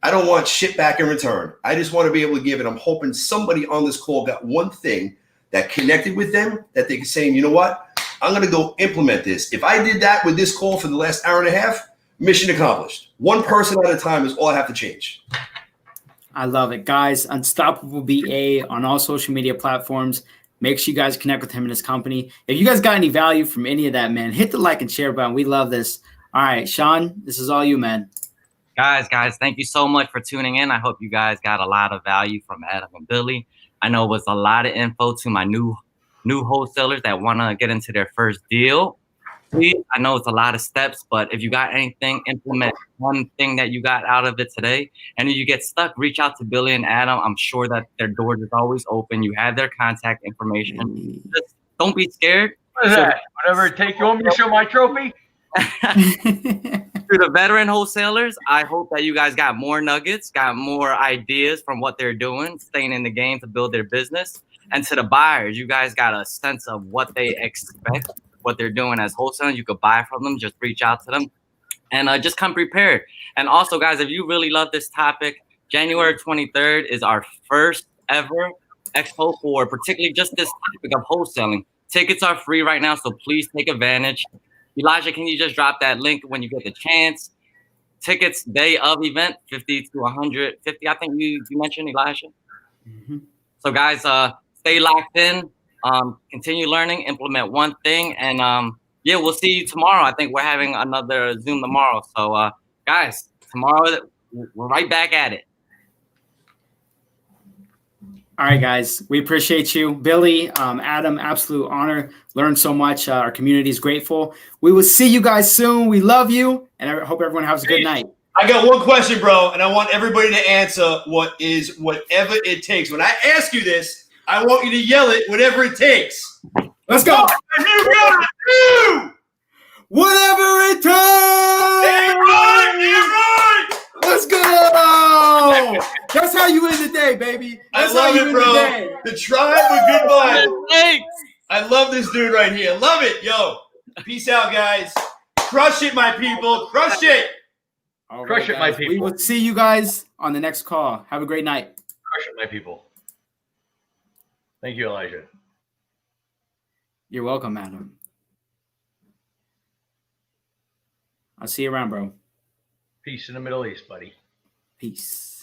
I don't want shit back in return. I just want to be able to give it. I'm hoping somebody on this call got one thing that connected with them, that they can say, you know what? I'm going to go implement this. If I did that with this call for the last hour and a half, mission accomplished. One person at a time is all I have to change. I love it, guys. Unstoppable BA on all social media platforms. Make sure you guys connect with him and his company. If you guys got any value from any of that, man, hit the like and share button. We love this. All right, Sean, this is all you, man. Guys, thank you so much for tuning in. I hope you guys got a lot of value from Adam and Billy. I know it was a lot of info to my new wholesalers that want to get into their first deal. Please, I know it's a lot of steps, but if you got anything, implement one thing that you got out of it today. And if you get stuck, reach out to Billy and Adam. I'm sure that their doors is always open. You have their contact information. Just don't be scared. What is that? Whatever it takes. You want me to show my trophy? To the veteran wholesalers, I hope that you guys got more nuggets, got more ideas from what they're doing, staying in the game to build their business. And to the buyers, you guys got a sense of what they expect, what they're doing as wholesalers. You could buy from them, just reach out to them, and just come prepared. And also, guys, if you really love this topic, January 23rd is our first ever expo for particularly just this topic of wholesaling. Tickets are free right now, so please take advantage. Elijah, can you just drop that link when you get the chance? Tickets day of event, 50 to 150. I think you mentioned, Elijah. Mm-hmm. So guys, stay locked in, continue learning, implement one thing, and yeah, we'll see you tomorrow. I think we're having another Zoom tomorrow. So guys, tomorrow we're right back at it. All right, guys, we appreciate you. Billy, Adam, absolute honor. Learned so much. Our community is grateful. We will see you guys soon. We love you, and I hope everyone has a good night. I got one question, bro, and I want everybody to answer whatever it takes. When I ask you this, I want you to yell it, whatever it takes. Let's go. You gotta do. Whatever it takes. Right. Let's go. That's how you end the day, baby. That's I love how you it, end bro. the day. The tribe with good vibes. Thanks. I love this dude right here. Love it. Yo, peace out, guys. Crush it, my people. Crush it. All Crush it, my guys. We people. will see you guys on the next call. Have a great night. Crush it, my people. Thank you, Elijah. You're welcome, madam. I'll see you around, bro. Peace in the Middle East, buddy. Peace.